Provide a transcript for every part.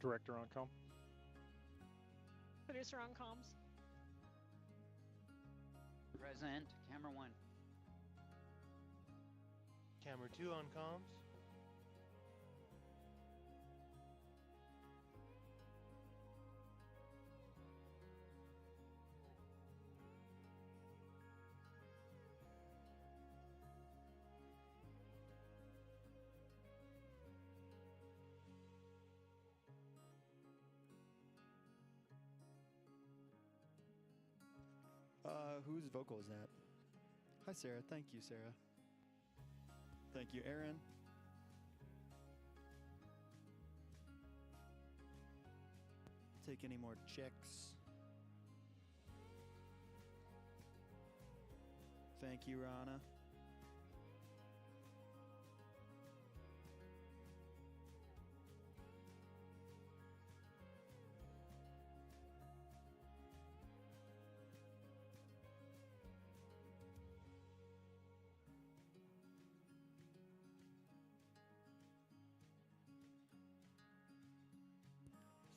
Director on comm. Producer on comms. Present. Camera 1. Camera 2 on comms. Whose vocal is that? Hi, Sarah. Thank you, Sarah. Thank you, Aaron. Take any more checks. Thank you, Rana.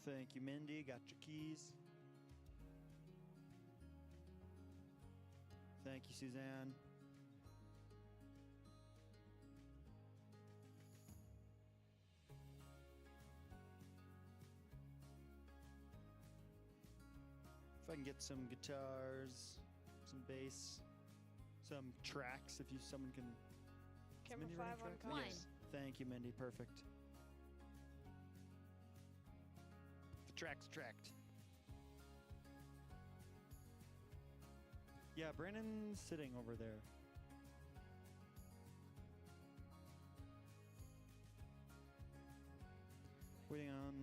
Thank you, Mindy. Got your keys. Thank you, Suzanne. If I can get some guitars, some bass, some tracks, if someone can. Is Camera Mindy running 5 on tracks? comms. Yes. Thank you, Mindy. Perfect. The track's tracked. Yeah, Brandon's sitting over there. Waiting on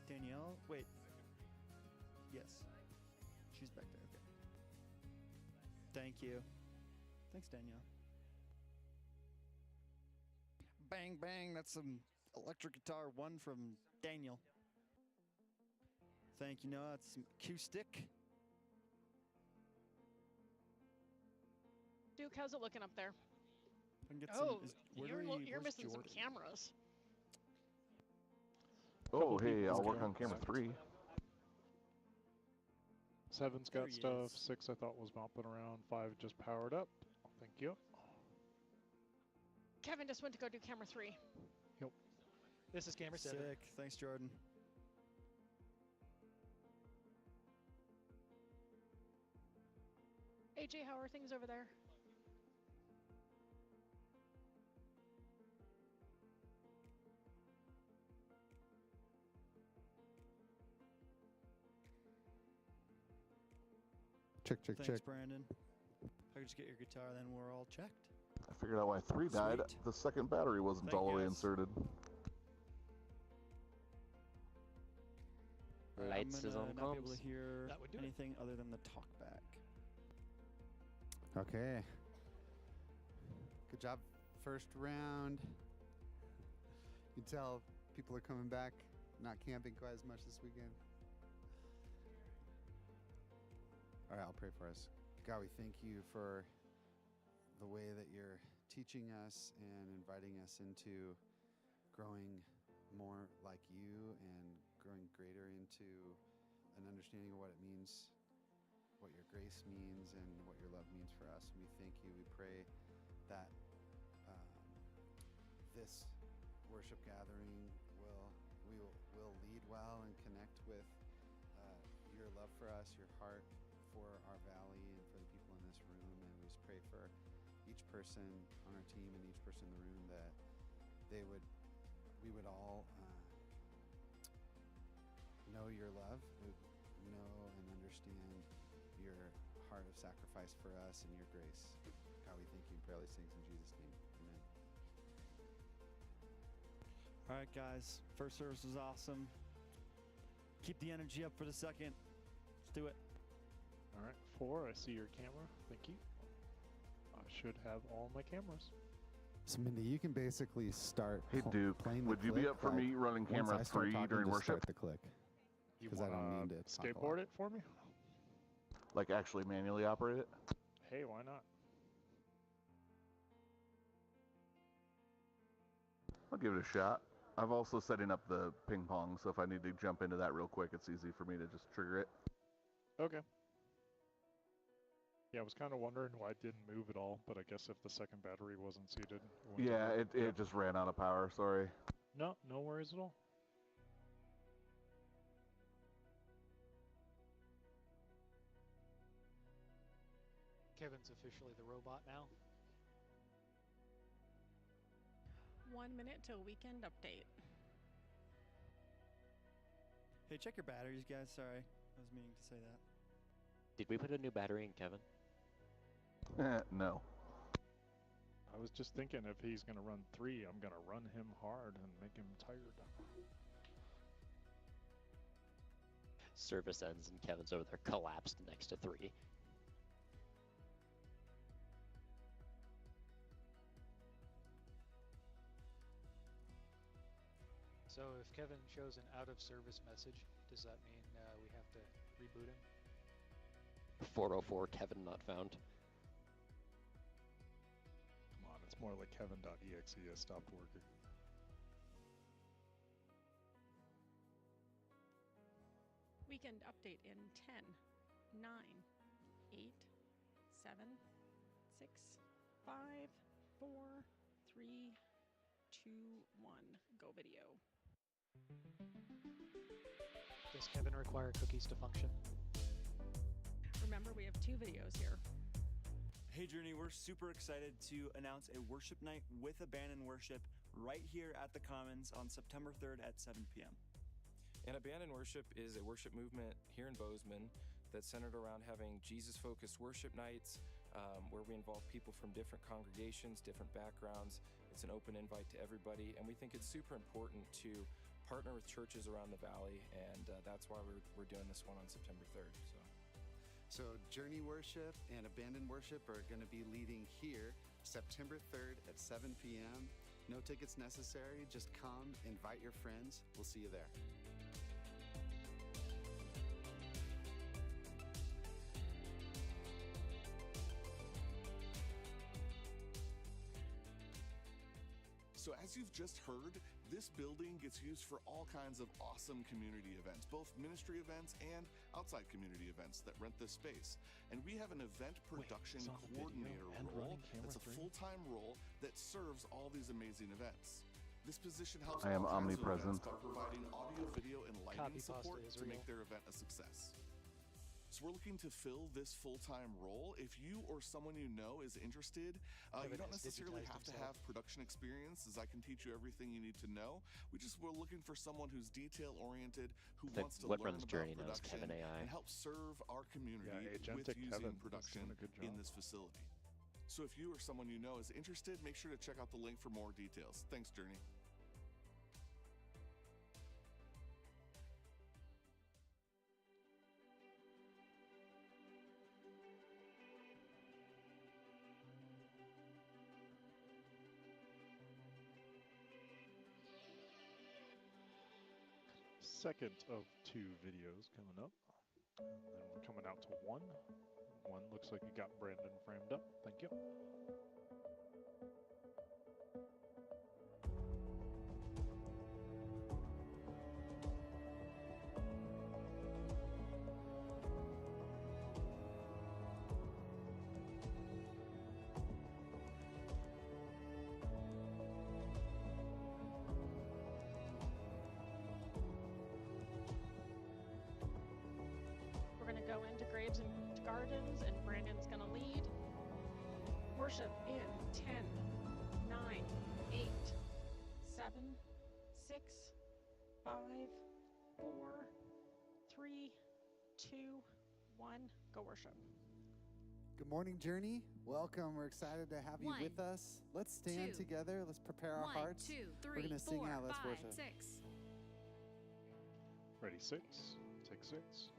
Danielle. Wait. Yes. She's back there. Okay. Thank you. Thanks, Danielle. Bang, bang. That's some electric guitar 1 from Daniel. Thank you, Noah. It's some acoustic. Duke, how's it looking up there? I can get Oh, some, you're where's missing some Jordan? cameras. Oh, Couple hey, people I'll work got on camera stuff. 3. 7's There got he stuff. is. 6 I thought was bopping around. 5 just powered up. Thank you. Kevin just went to go do camera 3. This is camera 7. Sick. Thanks, Jordan. AJ, how are things over there? Check, Thanks, check. Brandon. If I could just get your guitar, then we're all checked. I figured out why 3 died. Sweet. The second battery wasn't Thank all the way you, guys. inserted. Lights is on I'm gonna not be able comms. to hear That would do it. anything other than the talkback. Okay. Good job. First round. You can tell people are coming back, not camping quite as much this weekend. All right, I'll pray for us. God, we thank you for the way that you're teaching us and inviting us into growing more like you and growing greater into an understanding of what it means, what your grace means, and what your love means for us. And we thank you. We pray that this worship gathering will lead well and connect with your love for us, your heart for our valley, and for the people in this room. And we just pray for each person on our team and each person in the room that we would all know your love, would know and understand your heart of sacrifice for us and your grace. God, we thank you and pray all these things in Jesus' name. Amen. All right, guys. First service was awesome. Keep the energy up for the second. Let's do it. All right, 4. I see your camera. Thank you. I should have all my cameras. So Mindy, you can basically start Hey, Duke, playing the would you be click, up for like, me running once camera I start 3 talking, during just worship? Start the click. You 'Cause I don't wanna mean to talk a lot. skateboard it for me? Like actually manually operate it? Hey, why not? Oh, give it a shot. I've also setting up the ping pong, so if I need to jump into that real quick, it's easy for me to just trigger it. Okay. Yeah, I was kind of wondering why it didn't move at all, but I guess if the second battery wasn't seated. It wouldn't do Yeah, that. it just ran out of power, sorry. No, no worries at all. Kevin's officially the robot now. 1 minute till weekend update. Hey, check your batteries, guys. Sorry, I was meaning to say that. Did we put a new battery in Kevin? No. I was just thinking if he's going to run 3, I'm going to run him hard and make him tired. Service ends and Kevin's over there collapsed next to 3. So if Kevin shows an out of service message, does that mean we have to reboot him? 404 Kevin not found. Come on, it's more like Kevin.exe has stopped working. Weekend update in 10, 9, 8, 7, 6, 5, 4, 3, 2, 1. Go video. Does Kevin require cookies to function? Remember, we have 2 videos here. Hey, Journey, we're super excited to announce a worship night with Abandon Worship right here at the Commons on September 3rd at 7 p.m. And Abandon Worship is a worship movement here in Bozeman that's centered around having Jesus-focused worship nights where we involve people from different congregations, different backgrounds. It's an open invite to everybody, and we think it's super important to partner with churches around the valley, and that's why we're doing this one on September 3rd. So Journey Worship and Abandon Worship are going to be leading here September 3rd at 7 p.m. No tickets necessary. Just come, invite your friends. We'll see you there. So as you've just heard, this building gets used for all kinds of awesome community events, both ministry events and outside community events that rent this space. And we have an event production it's on video coordinator and role running camera that's a 3? full-time role that serves all these amazing events. This position helps I am all kinds of omnipresent. events by providing audio, video, and lighting Copy pasta support is to real. make their event a success. So we're looking to fill this full-time role. If you or someone you know is interested, you Kevin don't has necessarily digitized have to himself. have production experience, as I can teach you everything you need to know. We're looking for someone who's detail-oriented, who The wants to What learn Runs about Journey knows production Kevin AI. and help serve our community Yeah, with Agentic using Kevin is production doing a good in job. this facility. So if you or someone you know is interested, make sure to check out the link for more details. Thanks, Journey. Second of 2 videos coming up. And then we're coming out to 1. One looks like you got Brandon framed up. Thank you. We're going to go into Graves and Gardens, and Brandon's going to lead. Worship in 10, 9, 8, 7, 6, 5, 4, 3, 2, 1. Go worship. Good morning, Journey. Welcome. We're excited to have you with us. Let's stand together. Let's prepare our hearts. 1, 2, 3, We're gonna sing 4, out. Let's 5, worship. 6. Ready, 6. Take 6.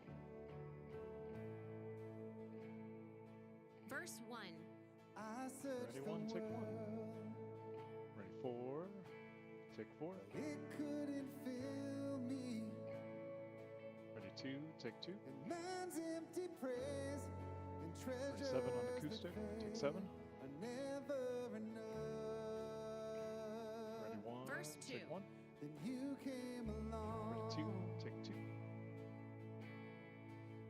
Verse 1. I searched Ready, the 1, take 1. world, Ready, 4. Take 4. it couldn't fill me. Ready, 2. Take 2. And man's empty praise and Ready, treasures 7 on acoustic. Take 7. are never enough. Ready, 1. Verse take 1. Then you came along. Ready 2, take 2.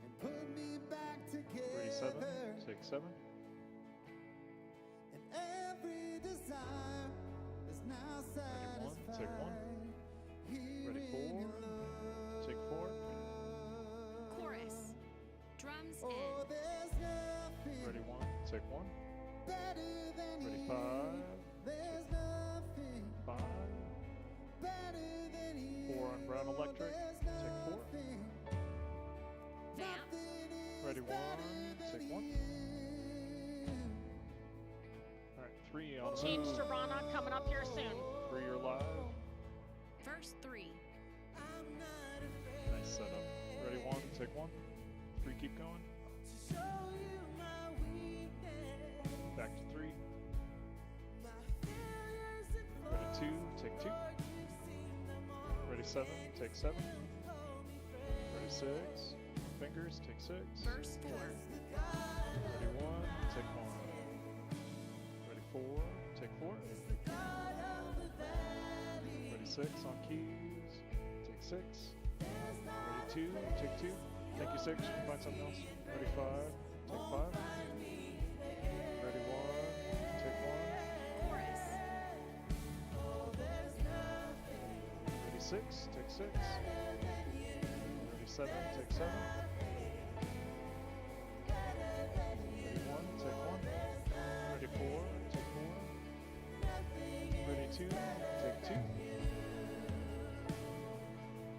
And put me back together. Ready 7, take 7. And every desire is now Ready 1, take 1. Ready 4, take 4. Chorus. Drums Oh, in. there's nothing Ready 1, take 1. better than Ready you. 5, There's nothing 5. better than you. 4 on Brown Electric, take 4. Vamps. Ready 1, take 1. Alright, 3 on Team Move. Serrana coming up here soon. 3 are live. Verse 3. Nice setup. Ready 1, take 1. 3, keep going. Back to 3. Ready 2, take 2. Ready 7, take 7. Ready 6. Fingers, take 6. Verse 4. Ready 1, take 1. Ready 4, take 4. Ready 6 on keys, take 6. Ready 2, take 2. Thank you 6, you can find something else. Ready 5, take 5. Ready 1, take 1. Chorus. Ready 6, take 6. Ready 7, take 7. Ready 1, take 1. Ready 4, take 4. Ready 2, take 2.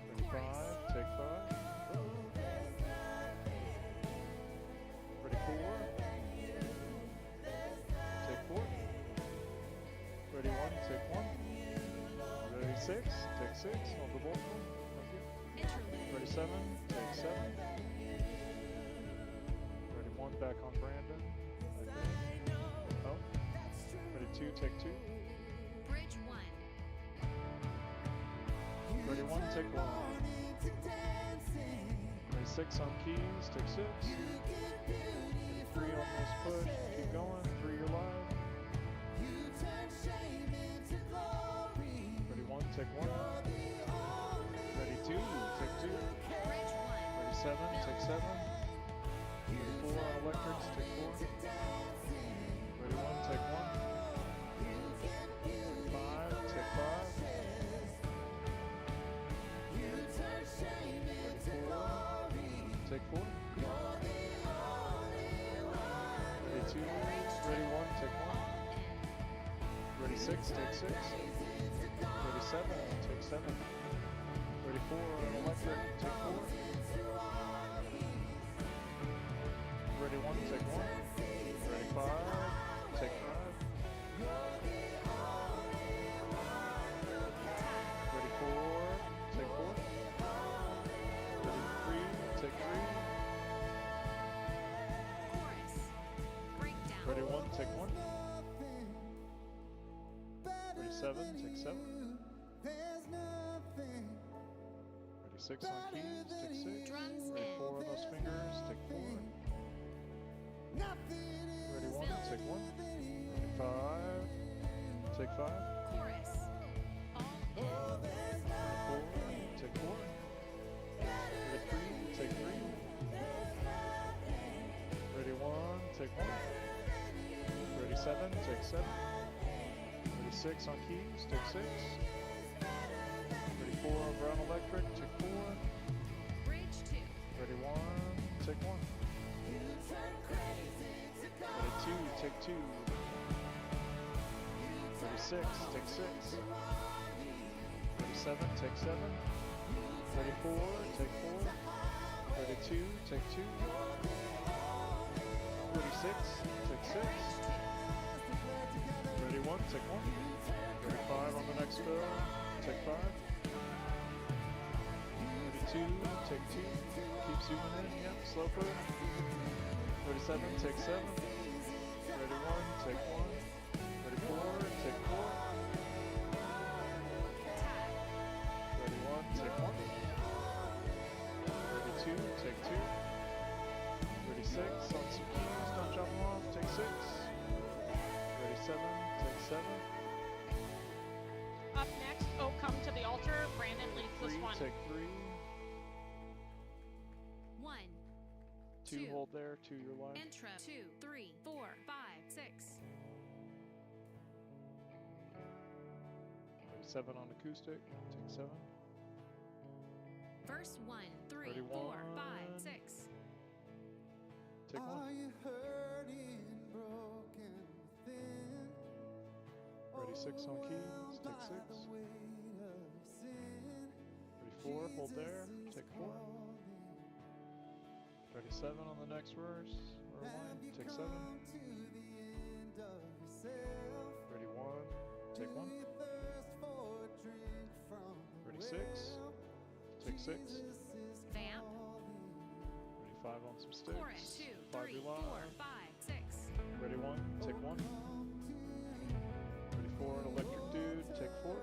Ready 5, take 5. Ready 4, take 4. Ready 1, take 1. Ready 6, take 6 on the vocal. Thank you. Interlude. Ready 7, take 7. Ready 1, back on Brandon. I think. Oh. Ready 2, take 2. Bridge 1. Ready 1, take 1. Ready 6 on keys, take 6. Ready 3 on this push, keep going. 3, you're live. Ready 1, take 1. Ready 2, take 2. Bridge 1. Ready 7, take 7. Ready 4 on electrics, take 4. Ready 1, take 1. 5, take 5. Ready 4, take 4. Ready 2, ready 1, take 1. Ready 6, take 6. Ready 7, take 7. Ready 4 on electric, take 4. Ready 1, take 1. Ready 5, take 5. Ready 4, take 4. Ready 3, take 3. Chorus. Breakdown. Ready 1, take 1. Ready 7, take 7. Ready 6 on keys, take 6. Drums Ready in. 4 on those fingers, take 4. Ready 1, take 1. Ready 5, take 5. Chorus. All in. Ready 4, take 4. Ready 3, take 3. Ready 1, take 1. Ready 7, take 7. Ready 6 on keys, take 6. Ready 4 on Brown Electric, take 4. Bridge 2. Ready 1, take 1. Ready 2, take 2. Ready 6, take 6. Ready 7, take 7. Ready 4, take 4. Ready 2, take 2. Ready 6, take 6. Ready 1, take 1. Ready 5 on the next fill, take 5. Ready 2, take 2. Keep zooming in, yep, slow push. Ready 7, take 7. Ready 1, take 1. Ready 4, take 4. Ready 1, take 1. Ready 2, take 2. Ready 6, on some keys, don't jump them off, take 6. Ready 7, take 7. up next. Oh, come to the altar. Brandon leads this 3, one. take 3. 1, 2, hold there, 2 your line. intro, 2, 3, 4, 5, 6. 7 on acoustic, take 7. Verse 1, 3, 31. 4, 5, 6. Take 1. Are you hurting, broken, thin? Ready, 6 on keys, take 6. Ready, 4, hold there, take 4. Ready, 7 on the next verse, or line, take 7. Ready, 1, take 1. Ready, 6, take 6. Vamp. Ready, 5 on some sticks. Chorus 2, 5 3, your 4, line. 5, 6. Ready, 1, take 1. Ready, 4, an electric dude, take 4.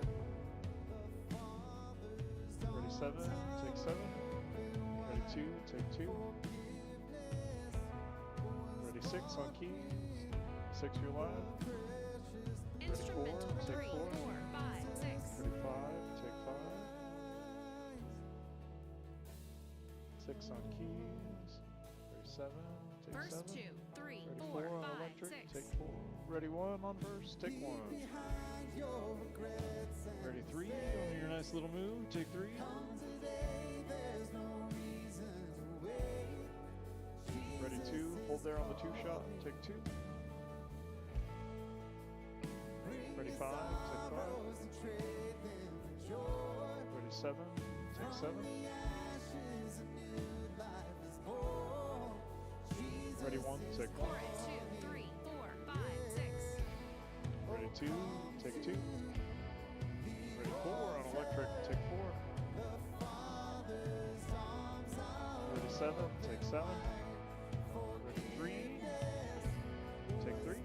Ready, 7, take 7. Ready, 2, take 2. Ready, 6 on keys, 6 your line. Ready, 4, Instrumental take 3, 4, 4. 5, 6. Ready, 5, take 5. 6 on keys. Ready, 7, take Verse 7. 2, 3, Ready, 4, 4 on 5, electric, 6. take 4. Ready, 1 on verse, take 1. Ready, 3 on your nice little move, take 3. Ready, 2, hold there on the 2 shot, take 2. Ready, 5, take 5. Ready, 7, take 7. Ready, 1, take 1. Chorus 2, 3, 4, 5, 6. Ready, 2, take 2. Ready, 4 on electric, take 4. Ready, 7, take 7. Ready, 3, take 3.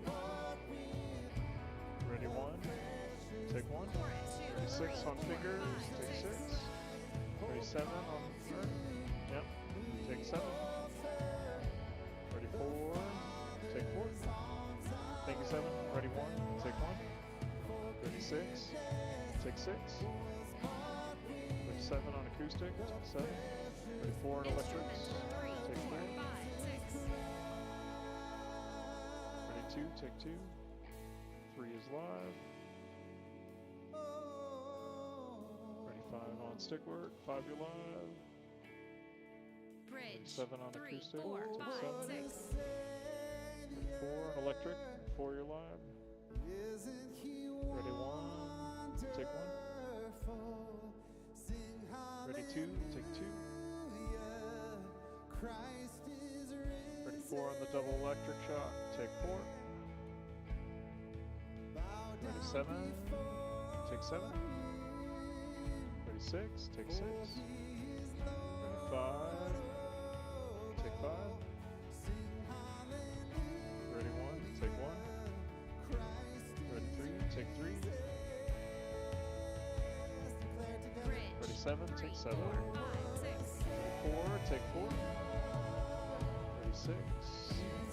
Ready, 1, take 1. Ready, 6 on fingers, take 6. Ready, 7 on earth, yep, take 7. Ready, 4, take 4. Thank you, 7. Ready, 1, take 1. Ready, 6, take 6. Ready, 7 on acoustic, take 7. Ready, 4 on electrics, Instrumental 3, take 4, 4. 5, 6. Ready, 2, take 2. 3 is live. Ready, 5 on stick work, 5 you're live. Ready, Bridge 7 on 3, acoustic, 4, take 5, 7. 6. Ready, 4 on electric, 4 you're live. Ready, 1, take 1. Ready, 2, take 2. Ready, 4 on the double electric shot, take 4. Ready, 7, take 7. Ready, 6, take 6. Ready, 5, take 5. Ready, 1, take 1. Ready, 3, take 3. Bridge Ready, 7, 3, take 7. 4, 5, 6. Ready, 4, take 4. Ready, 6,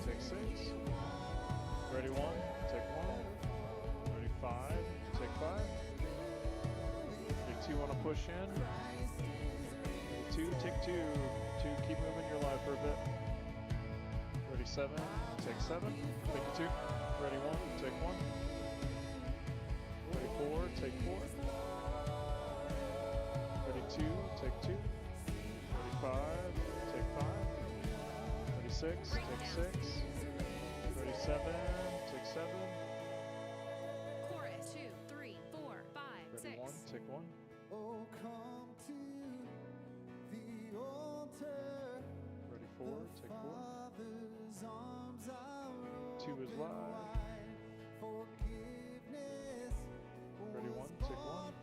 take 6. Ready, 1, take 1. Ready, 5, take 5. Ready, 2, want to push in. Ready, 2, take 2. 2, keep moving your live for a bit. Ready, 7, take 7. Thank you, 2. Ready, 1, take 1. Ready, 4, take 4. Ready, 2, take 2. Ready, 5, take 5. Ready, 6, take 6. Ready, 7, take 7. Chorus 2, 3, 4, 5, Ready, 6. 1, take 1. Oh, come to the altar. Ready, 4, take 4. Father's arms are 2 is live. forgiveness. Ready, 1, take 1.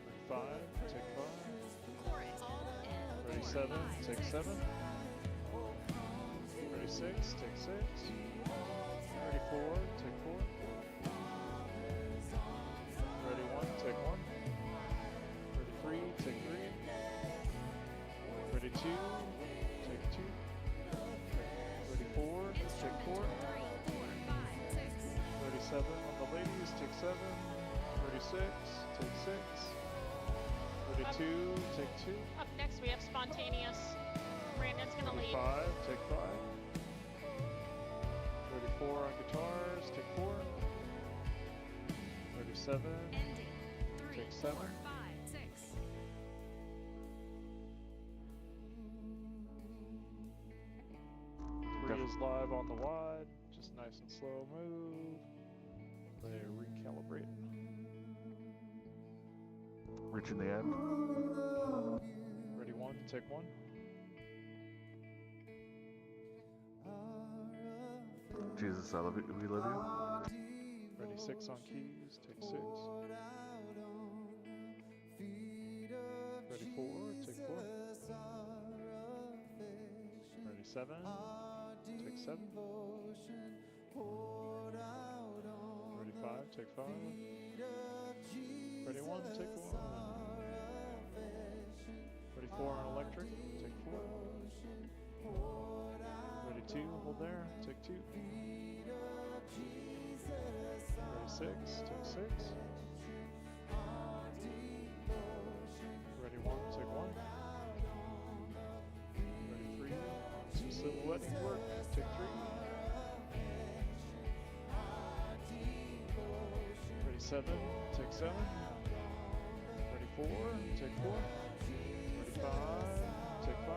Ready, 5, take 5. Chorus all in. Ready, 4, 7, 5, take 6. 7. Ready, 6, take 6. Ready, 4, take 4. Ready, 1, take 1. Ready, 3, take 3. Ready, 2, take 2. Ready, 4, take 4. Instrumental 3, 4, 5, 6. Ready, 7 on the ladies, take 7. Ready, Ready 6, take 6. Ready 2, take 2. Up next, we have Spontaneous. Brandon's gonna Ready lead. 5, take 5. Ready 4 on guitars, take 4. Ready 7, Ending. 3, take 7. 4, 5, 6. 3 is live on the wide, just nice and slow move. They recalibrate. Reaching the end. Ready 1, take 1. Jesus, I love you. We love you. Ready 6 on keys, take 6. Ready 4, take 4. Ready 7, take 7. Ready 5, take 5. Ready 1, take 1. Ready 4 on electric, take 4. Ready 2, hold there, take 2. Ready 6, take 6. Ready 1, take 1. Ready 3, some silhouetting work, take 3. Ready 7, take 7. Ready 4, take 4. Ready 5, take 5.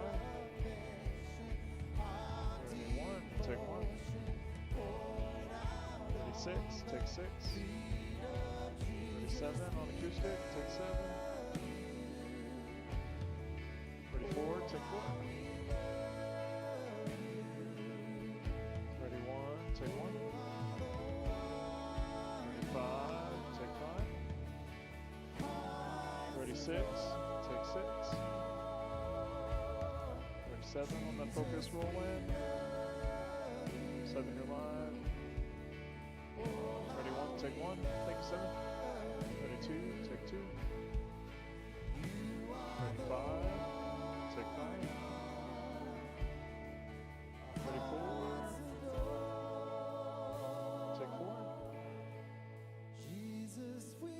Ready 1, take 1. Ready 6, take 6. Ready 7 on acoustic, take 7. Ready 4, take 4. Ready 1, take 1. Ready 5, take 5. Ready 6, take 6. Ready 7 on that focus roll in. 7 you're live. Ready 1, take 1. Thank you, 7. Ready 2, take 2. Ready 5, take 5. Ready 4, take 4.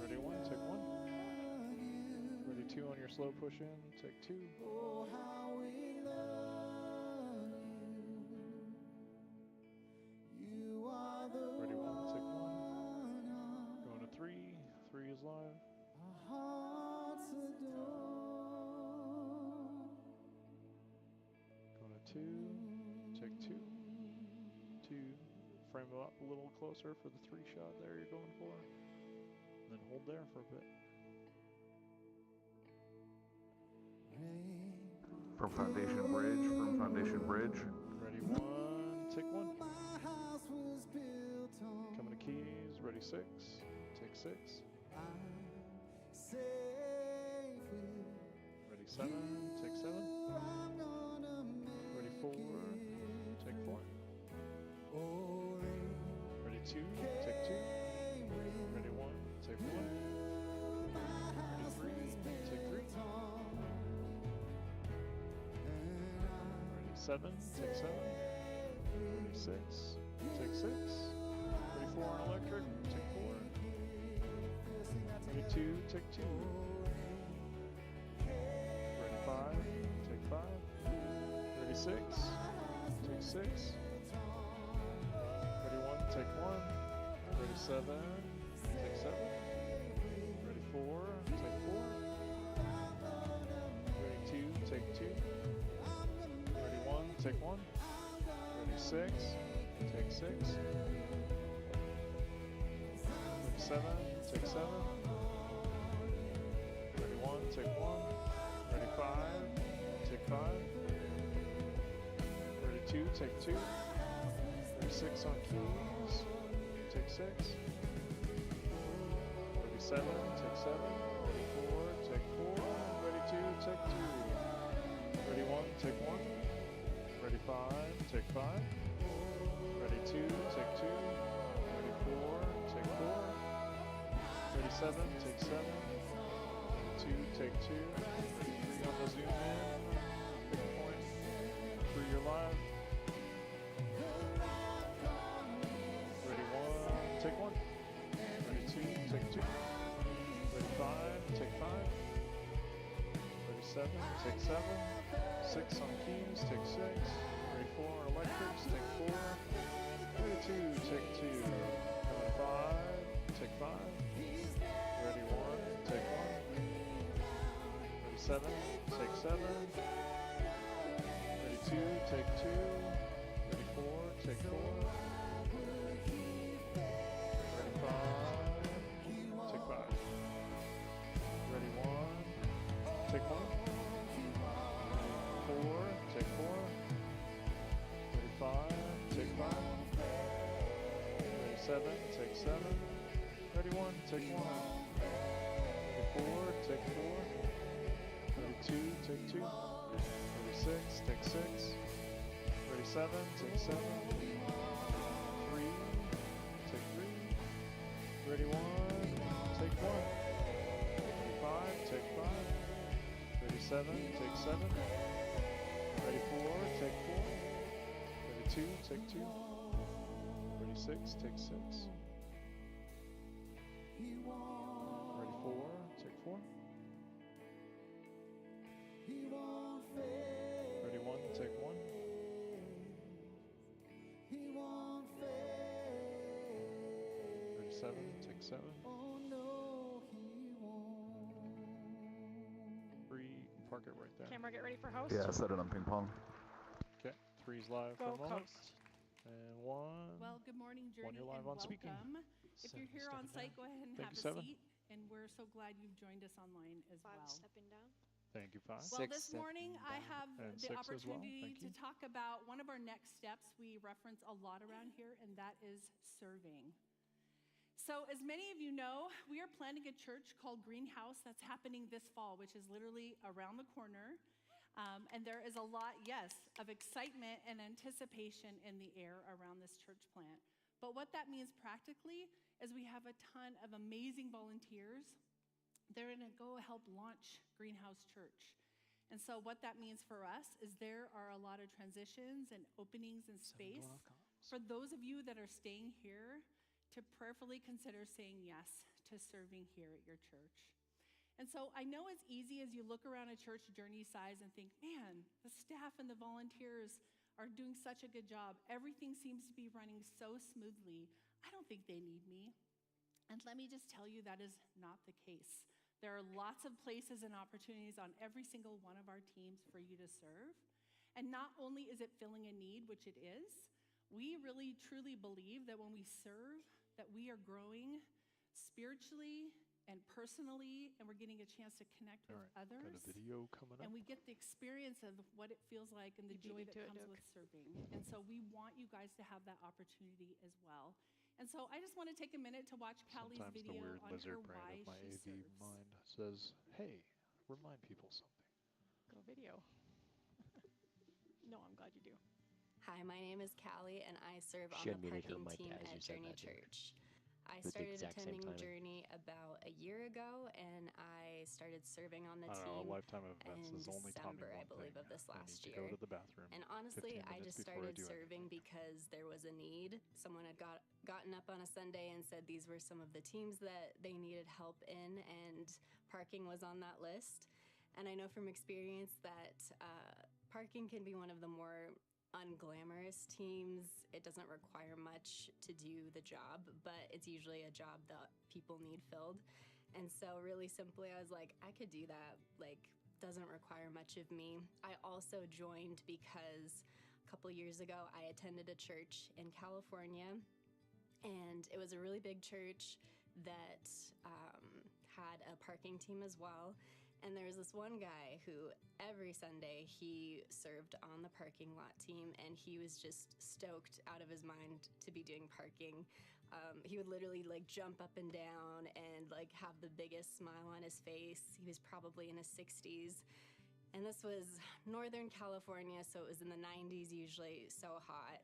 Ready 1, take 1. Ready 2 on your slow push in, take 2. Ready 1, take 1. Going to 3. 3 is live. Going to 2. Take 2. 2. Frame it up a little closer for the 3 shot there you're going for. And then hold there for a bit. From foundation bridge. From foundation bridge. Ready 1, take 1. Coming to keys, ready 6, take 6. Ready 7, take 7. Ready 4, take 4. Ready 2, take 2. Ready 1, take 1. Ready 3, take 3. Ready 7, take 7. Ready 6, take 6. Ready 4 on electric, take 4. Ready 2, take 2. Ready 5, take 5. Ready 6, take 6. Ready 1, take 1. Ready 7, take 7. Ready 4, take 4. Ready 2, take 2. Ready 1, take 1. Ready 6, take 6. Ready 7, take 7. Ready 1, take 1. Ready 5, take 5. Ready 2, take 2. Ready 6 on keys, take 6. Ready 7, take 7. Ready 4, take 4. Ready 2, take 2. Ready 1, take 1. Ready 5, take 5. Ready 2, take 2. Ready 4, take 4. Ready 7, take 7. Ready 2, take 2. Ready 3 on the zoom in. Pick a point. 3 you're live. Ready 1, take 1. Ready 2, take 2. 5, take 5. Ready 7, take 7. 6 on keys, take 6. Ready 4 on electrics, take 4. Ready 2, take 2. Coming 5, take 5. Ready 1, take 1. Ready 7, take 7. Ready 2, take 2. Ready 4, take 4. Ready 5, take 5. Ready 1, take 1. 4, take 4. Ready 5, take 5. Ready 7, take 7. Ready 1, take 1. Ready 4, take 4. Ready 2, take 2. Ready 6, take 6. Ready 7, take 7. 3, take 3. Ready 1, take 1. Ready 5, take 5. Ready 7, take 7. Ready 4, take 4. Ready 2, take 2. Ready 6, take 6. Ready 4, take 4. Ready 1, take 1. Ready 7, take 7. 3, park it right there. Camera, get ready for host. Yeah, set it on ping pong. Okay, 3's live Go for a moment. coast. And 1. Well, good morning, One, Journey, you're live and on speaking. welcome. If you're here on site, go ahead and Thank have you, a 7. seat. And we're so glad you've joined us online as well. Stepping down. Thank you, 5. Well, this morning I have And the 6 as well. opportunity Thank to you. talk about one of our next steps we reference a lot around here, and that is serving. So, as many of you know, we are planning a church called Greenhouse that's happening this fall, which is literally around the corner. And there is a lot, yes, of excitement and anticipation in the air around this church plant. But what that means practically is we have a ton of amazing volunteers. They're going to go help launch Greenhouse Church. And so what that means for us is there are a lot of transitions and openings in space for those of you that are staying here to prayerfully consider saying yes to serving here at your church. And so I know it's easy as you look around a church Journey size and think, man, the staff and the volunteers are doing such a good job. Everything seems to be running so smoothly. I don't think they need me. And let me just tell you, that is not the case. There are lots of places and opportunities on every single one of our teams for you to serve. And not only is it filling a need, which it is, we really truly believe that when we serve, that we are growing spiritually and personally, and we're getting a chance to connect with others. Got a video coming up. And we get the experience of what it feels like and the joy that comes with serving. And so we want you guys to have that opportunity as well. And so I just want to take a minute to watch Callie's Sometimes the video weird on her lizard brain why of my she AV serves. mind says, hey, remind people something. Go video. No, I'm glad you do. Hi, my name is Callie, and I serve on She the unmuted her parking mic team as you at said Journey that, Jake. Church. I With the started exact same attending timing. Journey about a year ago, and I started serving on the I don't know, team a lifetime of events in has only taught me December, I one believe, thing. of this I last need to year. go to the bathroom. And honestly, 15 I minutes just before I started do serving because there was a need. Someone had gotten up on a Sunday and said these were some of the teams that they needed help in, and parking was on that list. And I know from experience that parking can be one of the more unglamorous teams. It doesn't require much to do the job, but it's usually a job that people need filled. And so really simply, I was like, I could do that. Like, doesn't require much of me. I also joined because a couple years ago, I attended a church in California, and it was a really big church that had a parking team as well. And there was this one guy who every Sunday he served on the parking lot team, and he was just stoked out of his mind to be doing parking. He would literally like jump up and down and like have the biggest smile on his face. He was probably in his 60s. And this was Northern California, so it was in the 90s usually, so hot.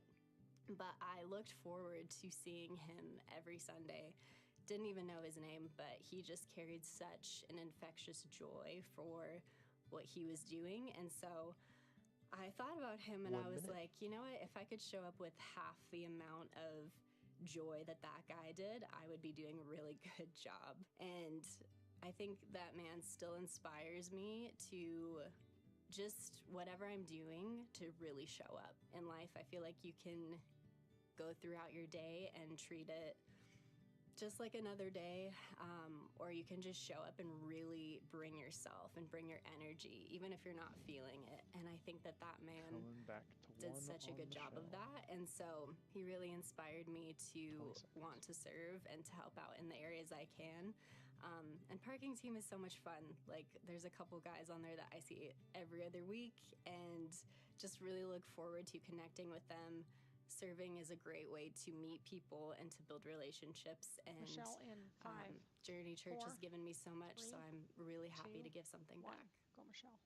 But I looked forward to seeing him every Sunday. Didn't even know his name, but he just carried such an infectious joy for what he was doing. And so I thought about him, and I was like, you know what? If I could show up with half the amount of joy that that guy did, I would be doing a really good job. And I think that man still inspires me to just whatever I'm doing to really show up. In life, I feel like you can go throughout your day and treat it just like another day, or you can just show up and really bring yourself and bring your energy, even if you're not feeling it. And I think that that man Coming back to did one such a on good job of Michelle. that. And so he really inspired me to 20 seconds. want to serve and to help out in the areas I can. And parking team is so much fun. Like, there's a couple guys on there that I see every other week and just really look forward to connecting with them. Serving is a great way to meet people and to build relationships. And Michelle in 5. Journey Church 4, has given me so much, so 3, I'm really happy 2, to give something 1. back. Go, Michelle.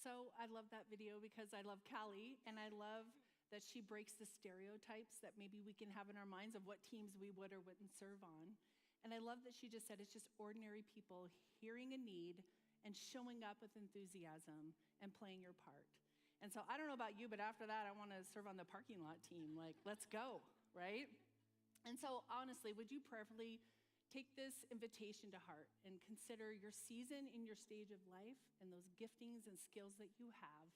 So I love that video because I love Callie, and I love that she breaks the stereotypes that maybe we can have in our minds of what teams we would or wouldn't serve on. And I love that she just said it's just ordinary people hearing a need and showing up with enthusiasm and playing your part. And so I don't know about you, but after that, I want to serve on the parking lot team. Like, let's go, right? And so honestly, would you prayerfully take this invitation to heart and consider your season in your stage of life and those giftings and skills that you have,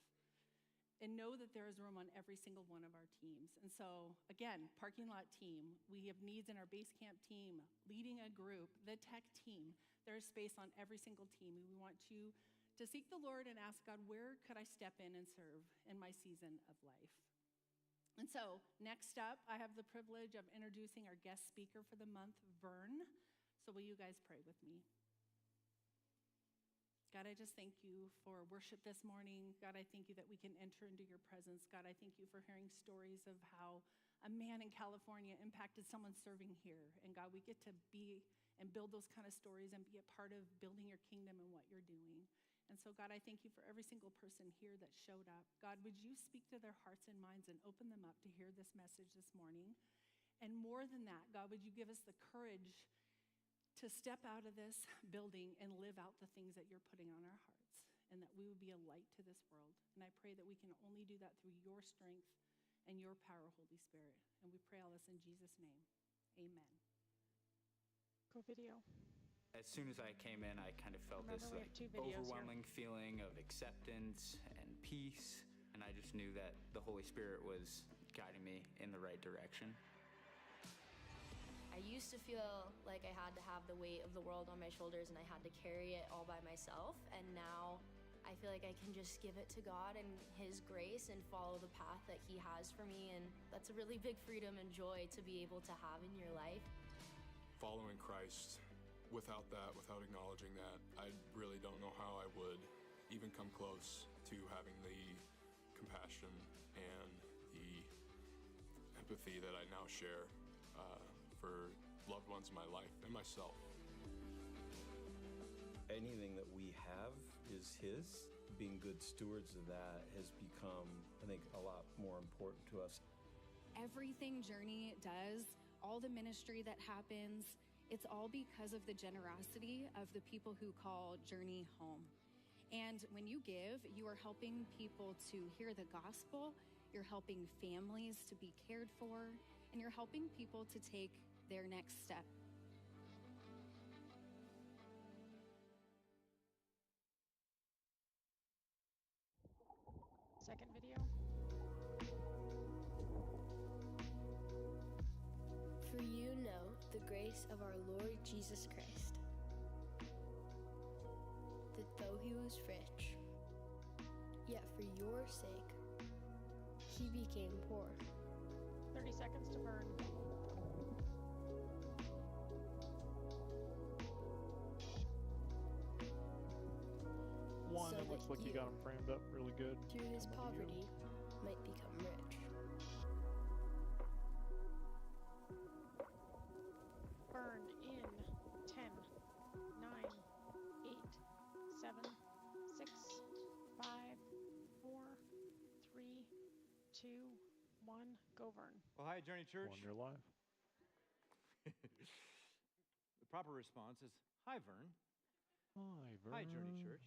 and know that there is room on every single one of our teams. And so again, parking lot team, we have needs in our base camp team, leading a group, the tech team. There is space on every single team. We want you to seek the Lord and ask God, where could I step in and serve in my season of life? And so next up, I have the privilege of introducing our guest speaker for the month, Vern. So will you guys pray with me? God, I just thank you for worship this morning. God, I thank you that we can enter into your presence. God, I thank you for hearing stories of how a man in California impacted someone serving here. And God, we get to be and build those kind of stories and be a part of building your kingdom and what you're doing. And so, God, I thank you for every single person here that showed up. God, would you speak to their hearts and minds and open them up to hear this message this morning? And more than that, God, would you give us the courage to step out of this building and live out the things that you're putting on our hearts, and that we would be a light to this world. And I pray that we can only do that through your strength and your power, Holy Spirit. And we pray all this in Jesus' name. Amen. Go video. As soon as I came in, I kind of felt Remember, this we have 2 videos overwhelming feeling of acceptance and peace, and I just knew that the Holy Spirit was guiding me in the right direction. I used to feel like I had to have the weight of the world on my shoulders and I had to carry it all by myself, and now I feel like I can just give it to God and His grace and follow the path that He has for me, and that's a really big freedom and joy to be able to have in your life. Following Christ, without that, without acknowledging that, I really don't know how I would even come close to having the compassion and the empathy that I now share for loved ones in my life and myself. Anything that we have is His. Being good stewards of that has become, I think, a lot more important to us. Everything Journey does, all the ministry that happens, it's all because of the generosity of the people who call Journey home. And when you give, you are helping people to hear the gospel, you're helping families to be cared for, and you're helping people to take their next step. Second video. For you know the grace of our Lord Jesus Christ, that though He was rich, yet for your sake He became poor. 30 seconds to burn. One, So it looks that like you got him framed up really good. Through His on the poverty video. might become rich. Burn in 10, 9, 8, 7, 6, 5, 4, 3, 2, 1. Go, Vern. Well, hi, Journey Church. One, you're live. The proper response is, hi, Vern. Hi, Vern. Hi, Journey Church.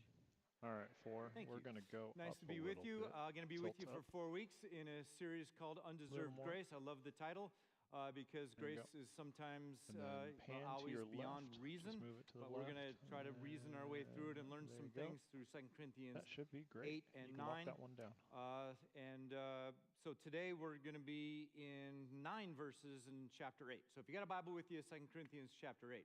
All right, 4. Thank We're you. going to go Nice up to a be with little you. bit. Going to be with you Tilt for up. 4 weeks in a series called Undeserved more. Grace. I love the title. because There you grace is sometimes And then pan to always your beyond left. reason. Just move it to the But we're going to left, try to reason our way through it and learn there some you go. things through 2 Corinthians That should be great. 8 and You can 9. lock that one down. So today we're going to be in 9 verses in chapter 8. So if you got a Bible with you, 2 Corinthians chapter 8.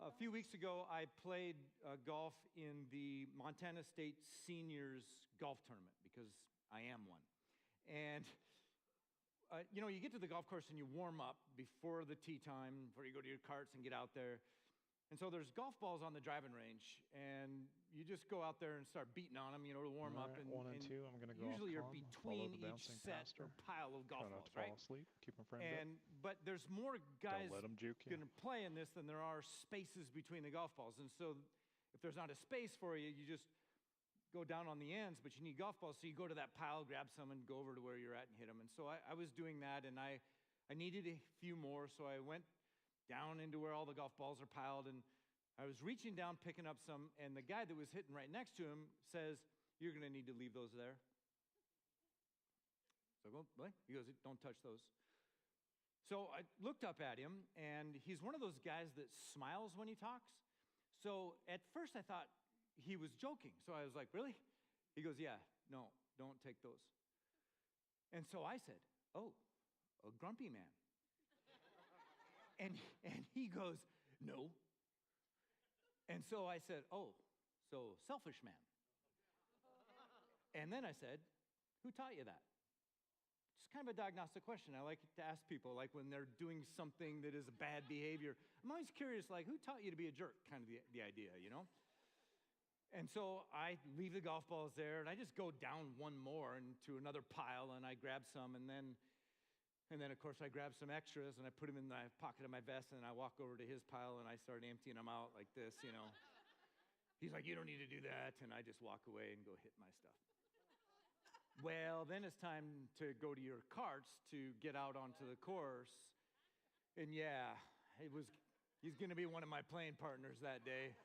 A few weeks ago, I played golf in the Montana State Seniors Golf Tournament because I am one. And, you get to the golf course and you warm up before the tee time, before you go to your carts and get out there. And so there's golf balls on the driving range, and you just go out there and start beating on them, to warm up. Alright, And, 1 and 2, I'm going to go usually you're off calm, between follow the each bouncing set pastor. or pile of golf Try not balls, to fall right? asleep. Keep them framed up. But there's more guys let 'em juke you. going to play in this than there are spaces between the golf balls. And so if there's not a space for you, you just go down on the ends, but you need golf balls. So you go to that pile, grab some, and go over to where you're at and hit them. And so I was doing that, and I needed a few more. So I went down into where all the golf balls are piled, and I was reaching down, picking up some, and the guy that was hitting right next to him says, "You're going to need to leave those there." So I go, "What?" He goes, "Don't touch those." So I looked up at him, and he's one of those guys that smiles when he talks. So at first I thought he was joking. So I was like, "Really?" He goes, "Yeah, no, don't take those." And so I said, "Oh, a grumpy man." and he goes, "No." And so I said, "Oh, so selfish man." And then I said, "Who taught you that?" It's kind of a diagnostic question. I like to ask people, like when they're doing something that is a bad behavior. I'm always curious, like, who taught you to be a jerk? Kind of the idea, And so I leave the golf balls there, and I just go down one more into another pile, and I grab some, and then, of course, I grab some extras, and I put them in the pocket of my vest, and I walk over to his pile, and I start emptying them out like this, He's like, "You don't need to do that," and I just walk away and go hit my stuff. Well, then it's time to go to your carts to get out onto the course, and yeah, he's going to be one of my playing partners that day.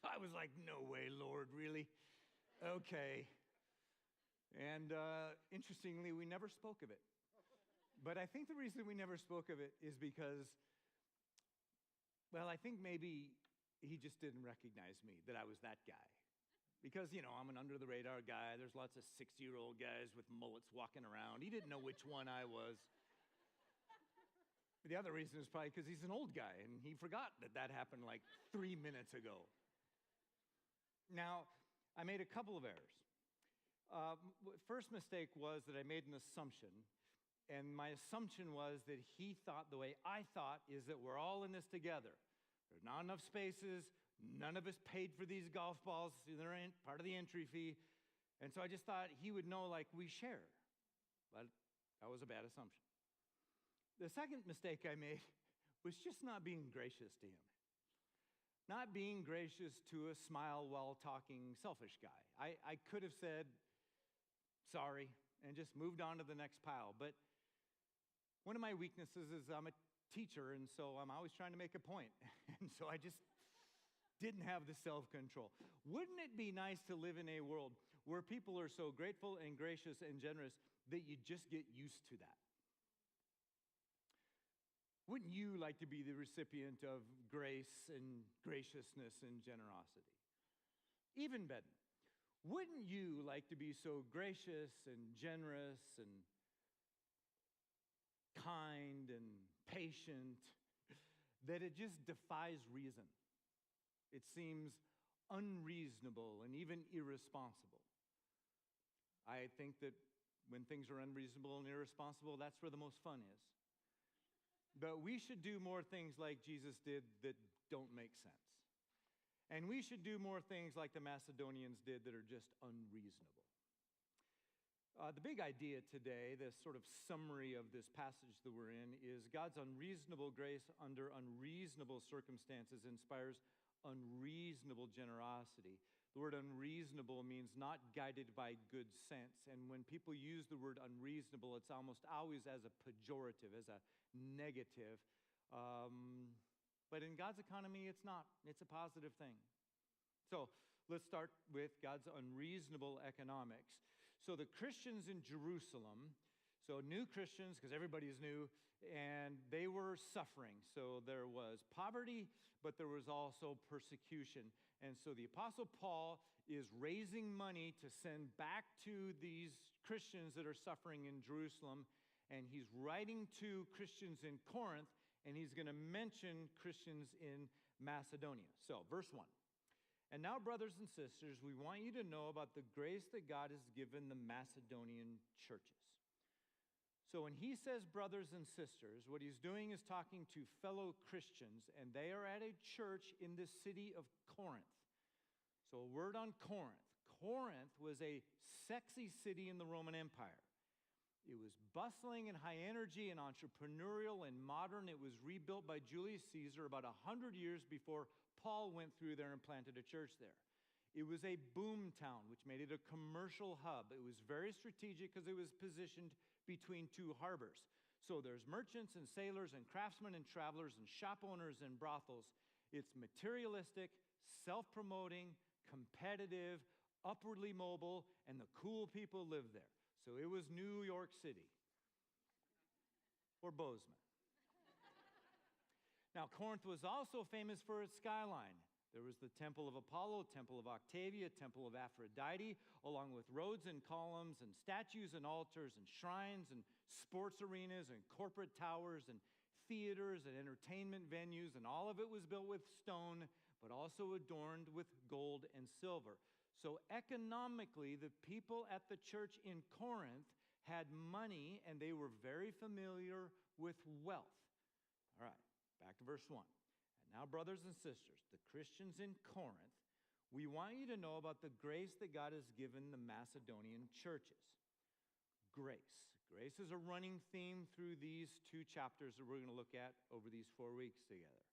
So I was like, "No way, Lord, really? Okay." And interestingly, we never spoke of it. But I think the reason we never spoke of it is because, well, I think maybe he just didn't recognize me, that I was that guy. Because, I'm an under-the-radar guy. There's lots of 60-year-old guys with mullets walking around. He didn't know which one I was. The other reason is probably because he's an old guy, and he forgot that happened like 3 minutes ago. Now, I made a couple of errors. First mistake was that I made an assumption, and my assumption was that he thought the way I thought, is that we're all in this together. There's not enough spaces. None of us paid for these golf balls. They're part of the entry fee. And so I just thought he would know, like, we share. But that was a bad assumption. The second mistake I made was just not being gracious to him. Not being gracious to a smile while talking selfish guy. I could have said, "Sorry," and just moved on to the next pile. But one of my weaknesses is I'm a teacher, and so I'm always trying to make a point. And so I just didn't have the self-control. Wouldn't it be nice to live in a world where people are so grateful and gracious and generous that you just get used to that? Wouldn't you like to be the recipient of grace and graciousness and generosity? Even better, wouldn't you like to be so gracious and generous and kind and patient that it just defies reason? It seems unreasonable and even irresponsible. I think that when things are unreasonable and irresponsible, that's where the most fun is. But we should do more things like Jesus did that don't make sense. And we should do more things like the Macedonians did that are just unreasonable. The big idea today, the sort of summary of this passage that we're in, is God's unreasonable grace under unreasonable circumstances inspires unreasonable generosity. The word unreasonable means not guided by good sense. And when people use the word unreasonable, it's almost always as a pejorative, as a negative. But in God's economy, it's not. It's a positive thing. So let's start with God's unreasonable economics. So the Christians in Jerusalem So new Christians, because everybody is new, and they were suffering. So there was poverty, but there was also persecution. And so the Apostle Paul is raising money to send back to these Christians that are suffering in Jerusalem. And he's writing to Christians in Corinth, and he's going to mention Christians in Macedonia. So, verse 1. And now, brothers and sisters, we want you to know about the grace that God has given the Macedonian churches. So when he says brothers and sisters, what he's doing is talking to fellow Christians, and they are at a church in the city of Corinth. So a word on Corinth. Corinth was a sexy city in the Roman Empire. It was bustling and high energy and entrepreneurial and modern. It was rebuilt by Julius Caesar about 100 years before Paul went through there and planted a church there. It was a boom town, which made it a commercial hub. It was very strategic because it was positioned between two harbors. So there's merchants and sailors and craftsmen and travelers and shop owners and brothels. It's materialistic, self-promoting, competitive, upwardly mobile, and the cool people live there. So it was New York City or Bozeman. Now, Corinth was also famous for its skyline. There was the Temple of Apollo, Temple of Octavia, Temple of Aphrodite, along with roads and columns and statues and altars and shrines and sports arenas and corporate towers and theaters and entertainment venues, and all of it was built with stone, but also adorned with gold and silver. So economically, the people at the church in Corinth had money, and they were very familiar with wealth. All right, back to verse 1. And now, brothers and sisters, the Christians in Corinth, we want you to know about the grace that God has given the Macedonian churches. Grace. Grace is a running theme through these two chapters that we're going to look at over these 4 weeks together.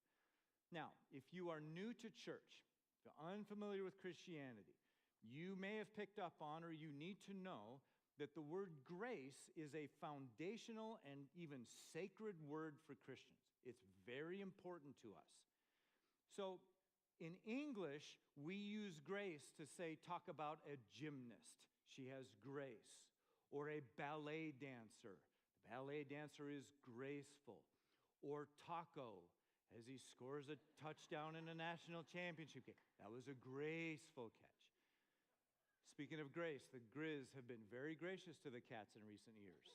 Now, if you are new to church, if you're unfamiliar with Christianity, you may have picked up on, or you need to know, that the word grace is a foundational and even sacred word for Christians. It's very important to us. So in English, we use grace to say, talk about a gymnast. She has grace. Or a ballet dancer. The ballet dancer is graceful. Or Taco, as he scores a touchdown in a national championship game. That was a graceful catch. Speaking of grace, the Grizz have been very gracious to the Cats in recent years.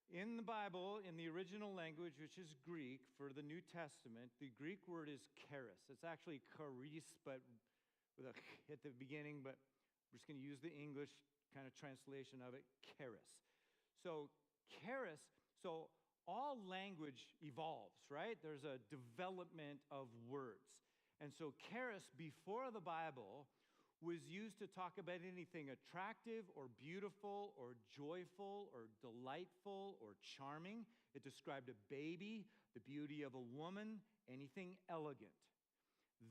In the Bible, in the original language, which is Greek, for the New Testament, the Greek word is charis. It's actually charis, but with a at the beginning, but we're just going to use the English kind of translation of it, charis. So charis, so all language evolves, right? There's a development of words. And so charis, before the Bible, was used to talk about anything attractive or beautiful or joyful or delightful or charming. It described a baby, the beauty of a woman, anything elegant.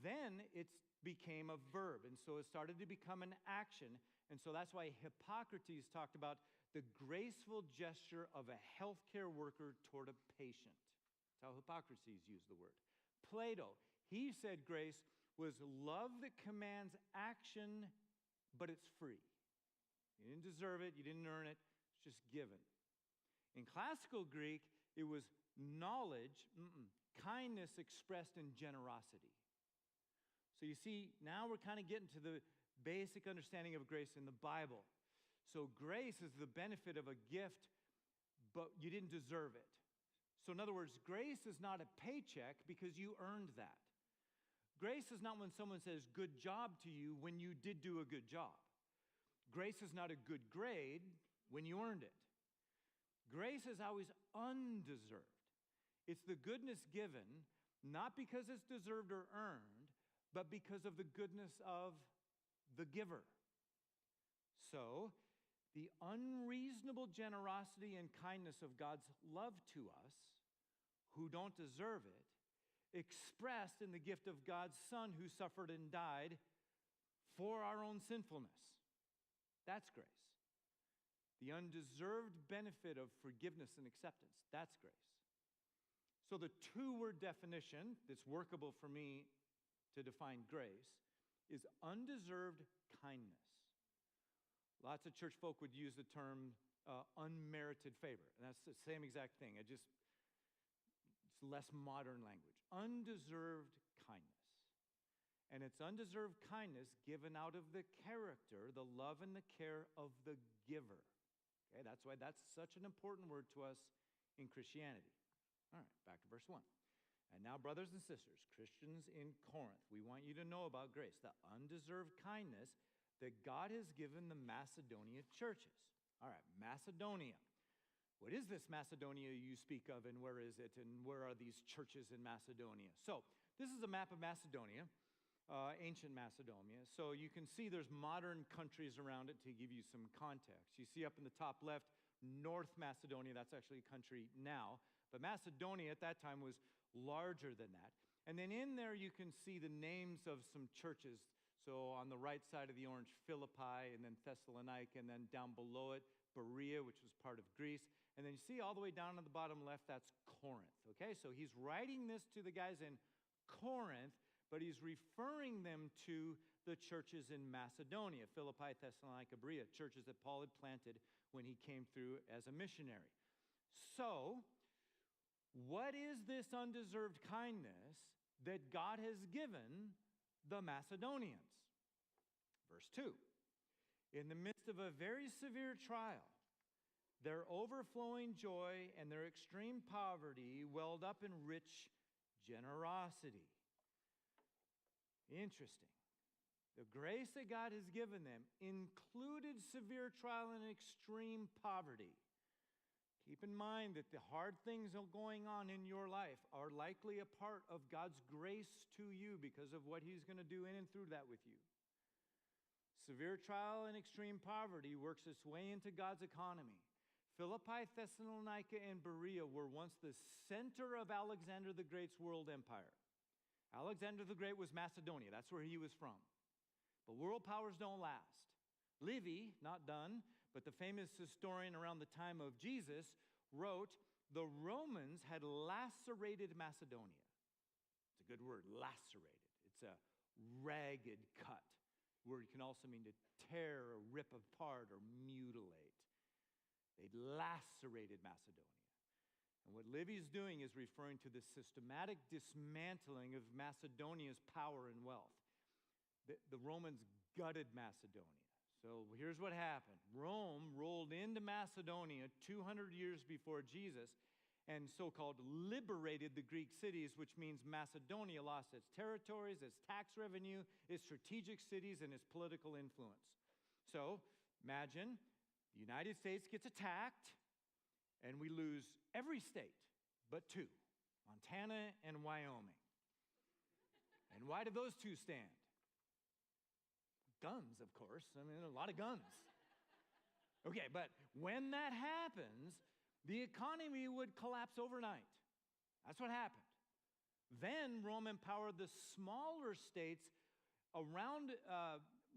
Then it became a verb, and so it started to become an action. And so that's why Hippocrates talked about the graceful gesture of a healthcare worker toward a patient. That's how Hippocrates used the word. Plato, he said grace was love that commands action, but it's free. You didn't deserve it, you didn't earn it, it's just given. In classical Greek, it was knowledge, kindness expressed in generosity. So you see, now we're kind of getting to the basic understanding of grace in the Bible. So grace is the benefit of a gift, but you didn't deserve it. So in other words, grace is not a paycheck because you earned that. Grace is not when someone says good job to you when you did do a good job. Grace is not a good grade when you earned it. Grace is always undeserved. It's the goodness given, not because it's deserved or earned, but because of the goodness of the giver. So, the unreasonable generosity and kindness of God's love to us, who don't deserve it, expressed in the gift of God's Son who suffered and died for our own sinfulness. That's grace. The undeserved benefit of forgiveness and acceptance. That's grace. So the two-word definition that's workable for me to define grace is undeserved kindness. Lots of church folk would use the term unmerited favor. And that's the same exact thing. It's less modern language. Undeserved kindness. And it's undeserved kindness given out of the character, the love and the care of the giver. Okay, that's why that's such an important word to us in Christianity. All right, back to verse 1. And now, brothers and sisters, Christians in Corinth, we want you to know about grace, the undeserved kindness that God has given the Macedonia churches. All right, Macedonia. What is this Macedonia you speak of, and where is it, and where are these churches in Macedonia? So, this is a map of Macedonia, ancient Macedonia. So you can see there's modern countries around it to give you some context. You see up in the top left, North Macedonia, that's actually a country now. But Macedonia at that time was larger than that. And then in there you can see the names of some churches. So on the right side of the orange, Philippi, and then Thessalonica, and then down below it, Berea, which was part of Greece. And then you see all the way down on the bottom left, that's Corinth. Okay, so he's writing this to the guys in Corinth, but he's referring them to the churches in Macedonia, Philippi, Thessalonica, Berea, churches that Paul had planted when he came through as a missionary. So, what is this undeserved kindness that God has given the Macedonians? Verse 2. In the midst of a very severe trial, their overflowing joy and their extreme poverty welled up in rich generosity. Interesting. The grace that God has given them included severe trial and extreme poverty. Keep in mind that the hard things going on in your life are likely a part of God's grace to you because of what He's going to do in and through that with you. Severe trial and extreme poverty works its way into God's economy. Philippi, Thessalonica, and Berea were once the center of Alexander the Great's world empire. Alexander the Great was Macedonia. That's where he was from. But world powers don't last. Livy, not done, but the famous historian around the time of Jesus wrote, the Romans had lacerated Macedonia. It's a good word, lacerated. It's a ragged cut. Word can also mean to tear or rip apart or mutilate. They'd lacerated Macedonia. And what Livy's doing is referring to the systematic dismantling of Macedonia's power and wealth. The Romans gutted Macedonia. So here's what happened. Rome rolled into Macedonia 200 years before Jesus and so-called liberated the Greek cities, which means Macedonia lost its territories, its tax revenue, its strategic cities, and its political influence. So imagine the United States gets attacked, and we lose every state but two, Montana and Wyoming. And why do those two stand? Guns, of course. I mean, a lot of guns. Okay, but when that happens, the economy would collapse overnight. That's what happened. Then Rome empowered the smaller states around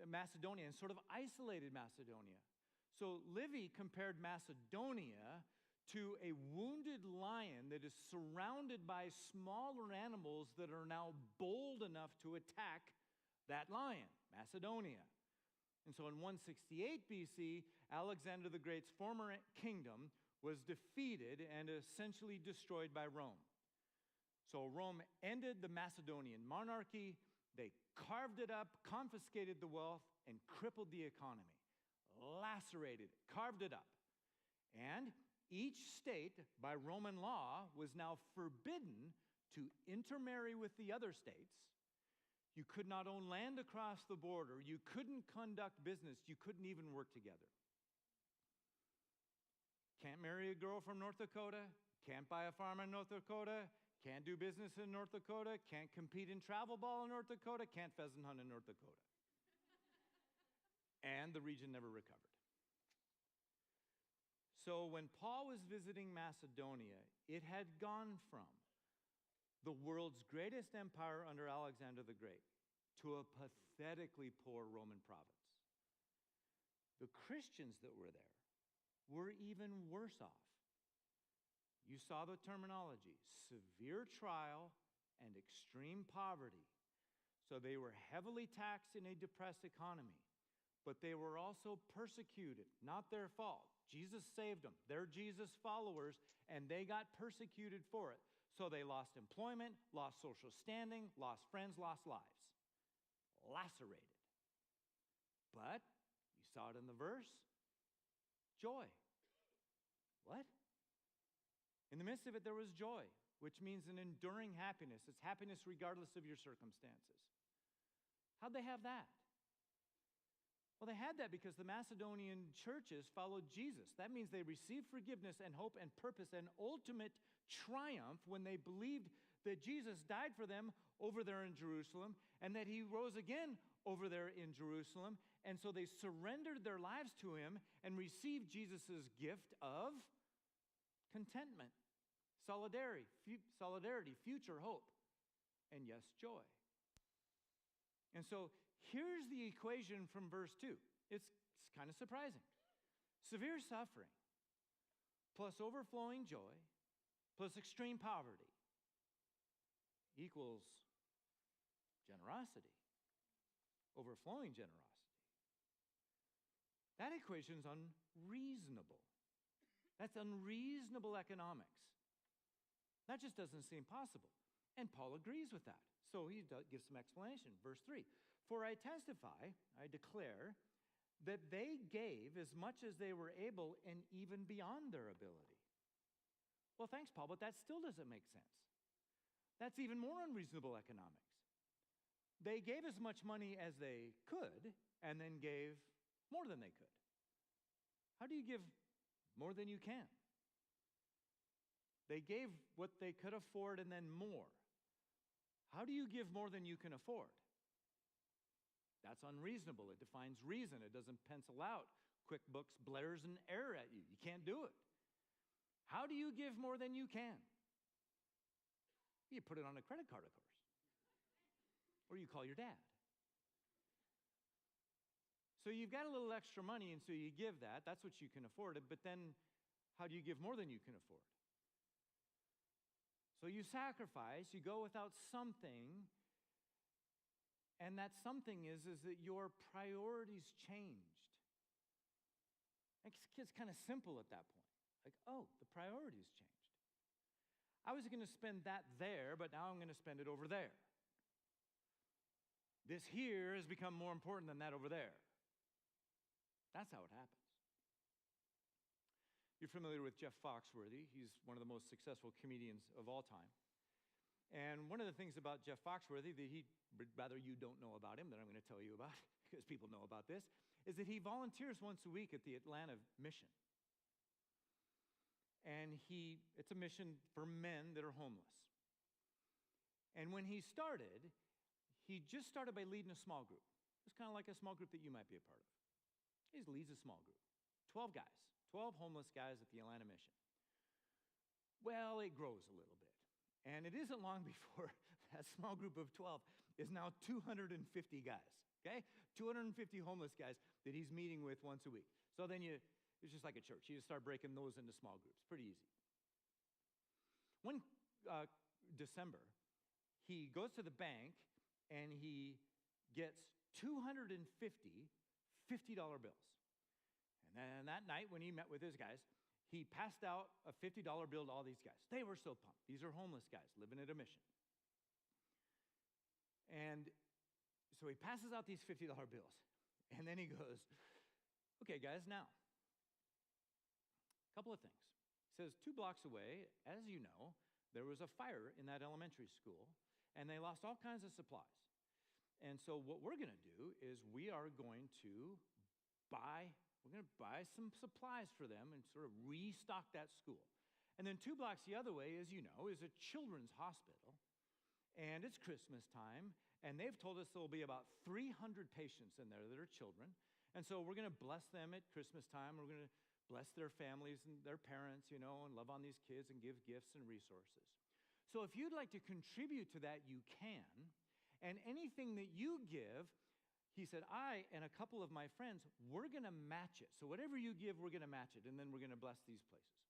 Macedonia and sort of isolated Macedonia. So Livy compared Macedonia to a wounded lion that is surrounded by smaller animals that are now bold enough to attack that lion, Macedonia. And so in 168 BC, Alexander the Great's former kingdom was defeated and essentially destroyed by Rome. So Rome ended the Macedonian monarchy, they carved it up, confiscated the wealth, and crippled the economy. Lacerated it, carved it up. And each state, by Roman law, was now forbidden to intermarry with the other states. You could not own land across the border. You couldn't conduct business. You couldn't even work together. Can't marry a girl from North Dakota. Can't buy a farm in North Dakota. Can't do business in North Dakota. Can't compete in travel ball in North Dakota. Can't pheasant hunt in North Dakota. And the region never recovered. So when Paul was visiting Macedonia, it had gone from the world's greatest empire under Alexander the Great to a pathetically poor Roman province. The Christians that were there were even worse off. You saw the terminology, severe trial and extreme poverty. So they were heavily taxed in a depressed economy. but they were also persecuted. Not their fault. Jesus saved them. They're Jesus followers, and they got persecuted for it. So they lost employment, lost social standing, lost friends, lost lives. Lacerated. But, you saw it in the verse, joy. What? In the midst of it, there was joy, which means an enduring happiness. It's happiness regardless of your circumstances. How'd they have that? Well, they had that because the Macedonian churches followed Jesus. That means they received forgiveness and hope and purpose and ultimate triumph when they believed that Jesus died for them over there in Jerusalem and that he rose again over there in Jerusalem. And so they surrendered their lives to him and received Jesus' gift of contentment, solidarity, future hope, and yes, joy. And so here's the equation from verse 2. It's kind of surprising. Severe suffering plus overflowing joy plus extreme poverty equals generosity, overflowing generosity. That equation's unreasonable. That's unreasonable economics. That just doesn't seem possible. And Paul agrees with that. So he gives some explanation. Verse 3, for I testify, I declare, that they gave as much as they were able and even beyond their ability. Well, thanks, Paul, but that still doesn't make sense. That's even more unreasonable economics. They gave as much money as they could and then gave more than they could. How do you give more than you can? They gave what they could afford and then more. How do you give more than you can afford? That's unreasonable. It defines reason. It doesn't pencil out. QuickBooks blares an error at you. You can't do it. How do you give more than you can? You put it on a credit card, of course. Or you call your dad. So you've got a little extra money, and so you give that. That's what you can afford. But then how do you give more than you can afford? So you sacrifice, you go without something, and that something is that your priorities changed. It's kind of simple at that point. Like, oh, the priorities changed. I was going to spend that there, but now I'm going to spend it over there. This here has become more important than that over there. That's how it happens. You're familiar with Jeff Foxworthy. He's one of the most successful comedians of all time. And one of the things about Jeff Foxworthy that rather you don't know about him, that I'm going to tell you about, because people know about this, is that he volunteers once a week at the Atlanta Mission. And it's a mission for men that are homeless. And when he just started by leading a small group. It's kind of like a small group that you might be a part of. He leads a small group. 12 guys. 12 homeless guys at the Atlanta Mission. Well, it grows a little bit. And it isn't long before that small group of 12 is now 250 guys, okay? 250 homeless guys that he's meeting with once a week. So then it's just like a church. You just start breaking those into small groups. Pretty easy. One December, he goes to the bank and he gets 250 $50 bills. And that night when he met with his guys, he passed out a $50 bill to all these guys. They were so pumped. These are homeless guys living at a mission. And so he passes out these $50 bills. And then he goes, okay, guys, now, a couple of things. He says 2 blocks away, as you know, there was a fire in that elementary school, and they lost all kinds of supplies. And so what we're going to do is we're going to buy some supplies for them and sort of restock that school. And then 2 blocks the other way, as you know, is a children's hospital. And it's Christmas time, and they've told us there'll be about 300 patients in there that are children. And so we're going to bless them at Christmas time. We're going to bless their families and their parents, and love on these kids and give gifts and resources. So if you'd like to contribute to that, you can. And anything that you give, he said, I and a couple of my friends, we're going to match it. So whatever you give, we're going to match it, and then we're going to bless these places.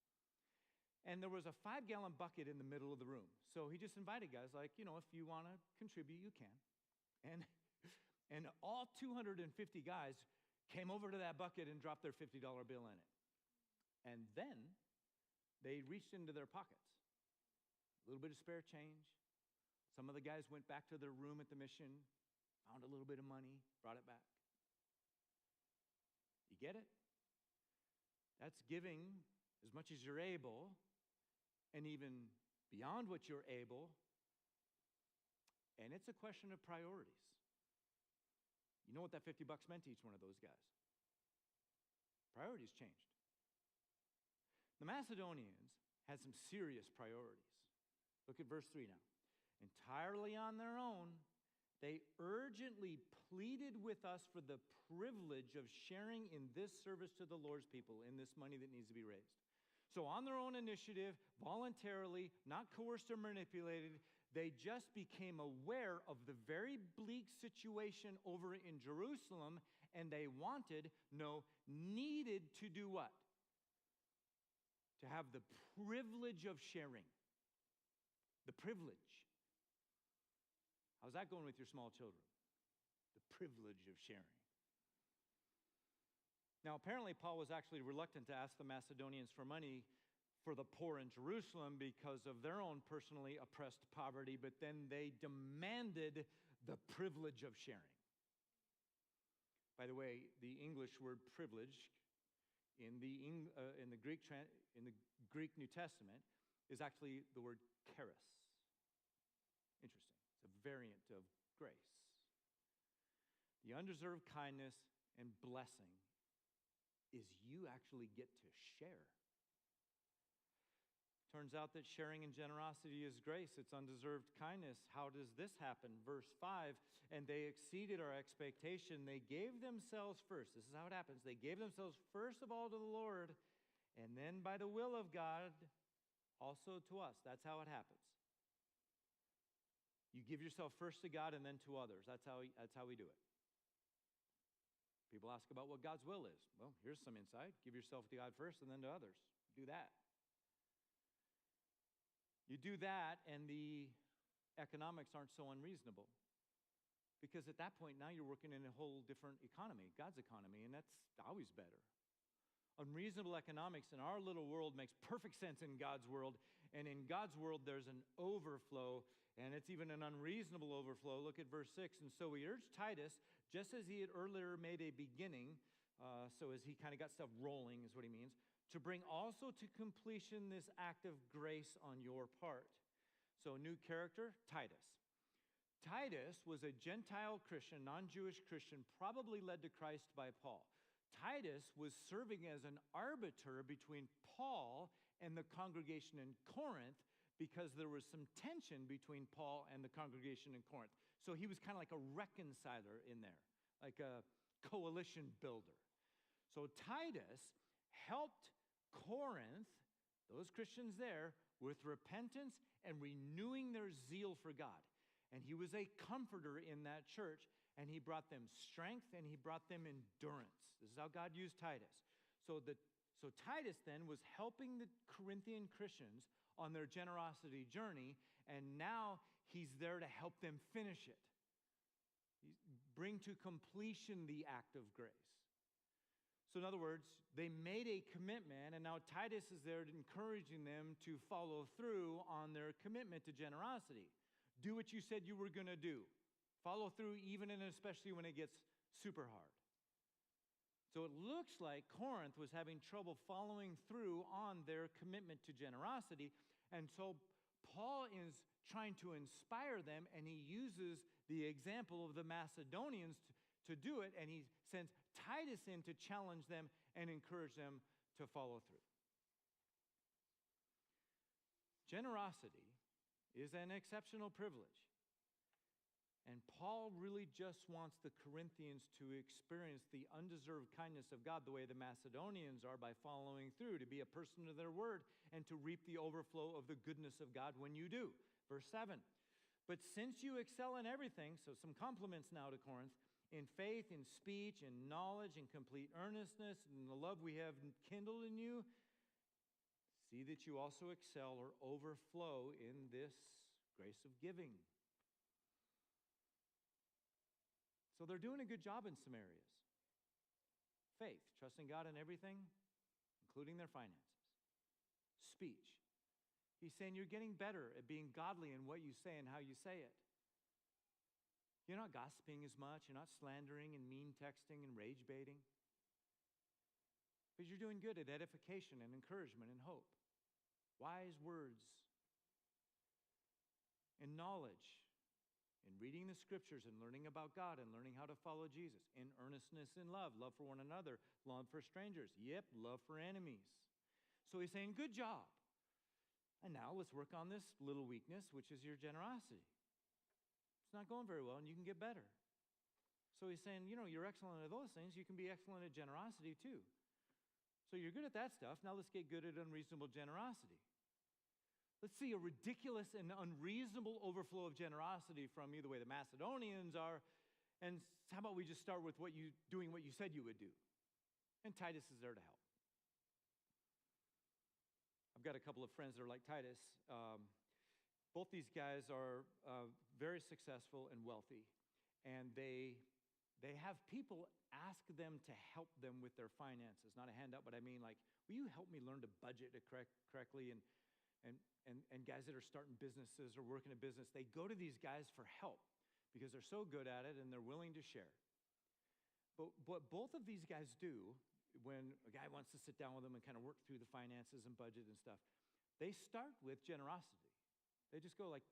And there was a 5-gallon bucket in the middle of the room. So he just invited guys like, if you want to contribute, you can. And all 250 guys came over to that bucket and dropped their $50 bill in it. And then they reached into their pockets, a little bit of spare change. Some of the guys went back to their room at the mission, found a little bit of money, brought it back. You get it? That's giving as much as you're able, and even beyond what you're able. And it's a question of priorities. You know what that $50 meant to each one of those guys? Priorities changed. The Macedonians had some serious priorities. Look at verse 3 now. Entirely on their own, they urgently pleaded with us for the privilege of sharing in this service to the Lord's people, in this money that needs to be raised. So on their own initiative, voluntarily, not coerced or manipulated, they just became aware of the very bleak situation over in Jerusalem, and they wanted, no, needed to do what? To have the privilege of sharing. The privilege. How's that going with your small children? The privilege of sharing. Now, apparently, Paul was actually reluctant to ask the Macedonians for money for the poor in Jerusalem because of their own personally oppressed poverty, but then they demanded the privilege of sharing. By the way, the English word privilege in the Greek New Testament is actually the word charis. Interesting. It's a variant of grace. The undeserved kindness and blessing is you actually get to share. Turns out that sharing and generosity is grace. It's undeserved kindness. How does this happen? Verse 5, and they exceeded our expectation. They gave themselves first. This is how it happens. They gave themselves first of all to the Lord, and then by the will of God, also to us. That's how it happens. You give yourself first to God and then to others. That's how we do it. People ask about what God's will is. Well, here's some insight. Give yourself to God first and then to others. Do that. You do that, and the economics aren't so unreasonable. Because at that point, now you're working in a whole different economy, God's economy, and that's always better. Unreasonable economics in our little world makes perfect sense in God's world, and in God's world, there's an overflow, and it's even an unreasonable overflow. Look at verse 6. And so we urge Titus, just as he had earlier made a beginning, so as he kind of got stuff rolling is what he means, to bring also to completion this act of grace on your part. So new character, Titus. Titus was a Gentile Christian, non-Jewish Christian, probably led to Christ by Paul. Titus was serving as an arbiter between Paul and the congregation in Corinth because there was some tension between Paul and the congregation in Corinth. So he was kind of like a reconciler in there, like a coalition builder. So Titus helped Corinth, those Christians there, with repentance and renewing their zeal for God. And he was a comforter in that church, and he brought them strength and he brought them endurance. This is how God used Titus. So Titus then was helping the Corinthian Christians on their generosity journey, and now he's there to help them finish it. Bring to completion the act of grace. So in other words, they made a commitment, and now Titus is there encouraging them to follow through on their commitment to generosity. Do what you said you were going to do. Follow through even and especially when it gets super hard. So it looks like Corinth was having trouble following through on their commitment to generosity, and so Paul is trying to inspire them, and he uses the example of the Macedonians to do it, and he sends Titus in to challenge them and encourage them to follow through. Generosity is an exceptional privilege. And Paul really just wants the Corinthians to experience the undeserved kindness of God the way the Macedonians are by following through, to be a person of their word, and to reap the overflow of the goodness of God when you do. Verse 7. But since you excel in everything, so some compliments now to Corinth, in faith, in speech, in knowledge, in complete earnestness, in the love we have kindled in you, see that you also excel or overflow in this grace of giving. So they're doing a good job in some areas. Faith, trusting God in everything, including their finances. Speech. He's saying you're getting better at being godly in what you say and how you say it. You're not gossiping as much. You're not slandering and mean texting and rage baiting. But you're doing good at edification and encouragement and hope. Wise words and knowledge in reading the scriptures and learning about God and learning how to follow Jesus. In earnestness in love, love for one another, love for strangers. Yep, love for enemies. So he's saying, good job. And now let's work on this little weakness, which is your generosity. It's not going very well, and you can get better. So he's saying, you're excellent at those things. You can be excellent at generosity too. So you're good at that stuff. Now let's get good at unreasonable generosity. Let's see a ridiculous and unreasonable overflow of generosity from you, the way the Macedonians are. And how about we just start with doing what you said you would do? And Titus is there to help. I've got a couple of friends that are like Titus. Both these guys are very successful and wealthy. And they have people ask them to help them with their finances. Not a handout, but I mean like, will you help me learn to budget correctly? And guys that are starting businesses or working a business, they go to these guys for help because they're so good at it and they're willing to share. But what both of these guys do when a guy wants to sit down with them and kind of work through the finances and budget and stuff, they start with generosity. They just go like,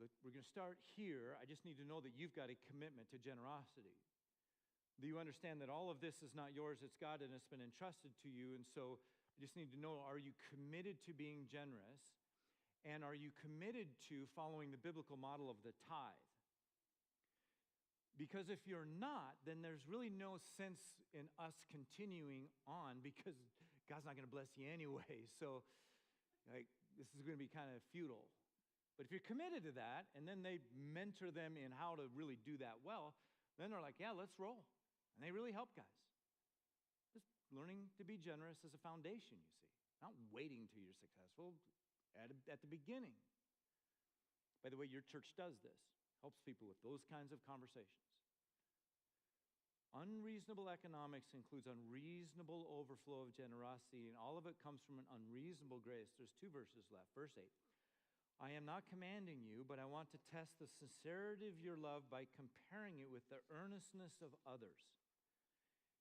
we're going to start here. I just need to know that you've got a commitment to generosity. Do you understand that all of this is not yours, it's God, and it's been entrusted to you? And so I just need to know, are you committed to being generous? And are you committed to following the biblical model of the tithe? Because if you're not, then there's really no sense in us continuing on because God's not going to bless you anyway. So this is going to be kind of futile. But if you're committed to that, and then they mentor them in how to really do that well, then they're like, yeah, let's roll. And they really help guys. Just learning to be generous as a foundation, you see. Not waiting till you're successful, at the beginning. By the way, your church does this. Helps people with those kinds of conversations. Unreasonable economics includes unreasonable overflow of generosity, and all of it comes from an unreasonable grace. There's 2 verses left. Verse 8. I am not commanding you, but I want to test the sincerity of your love by comparing it with the earnestness of others.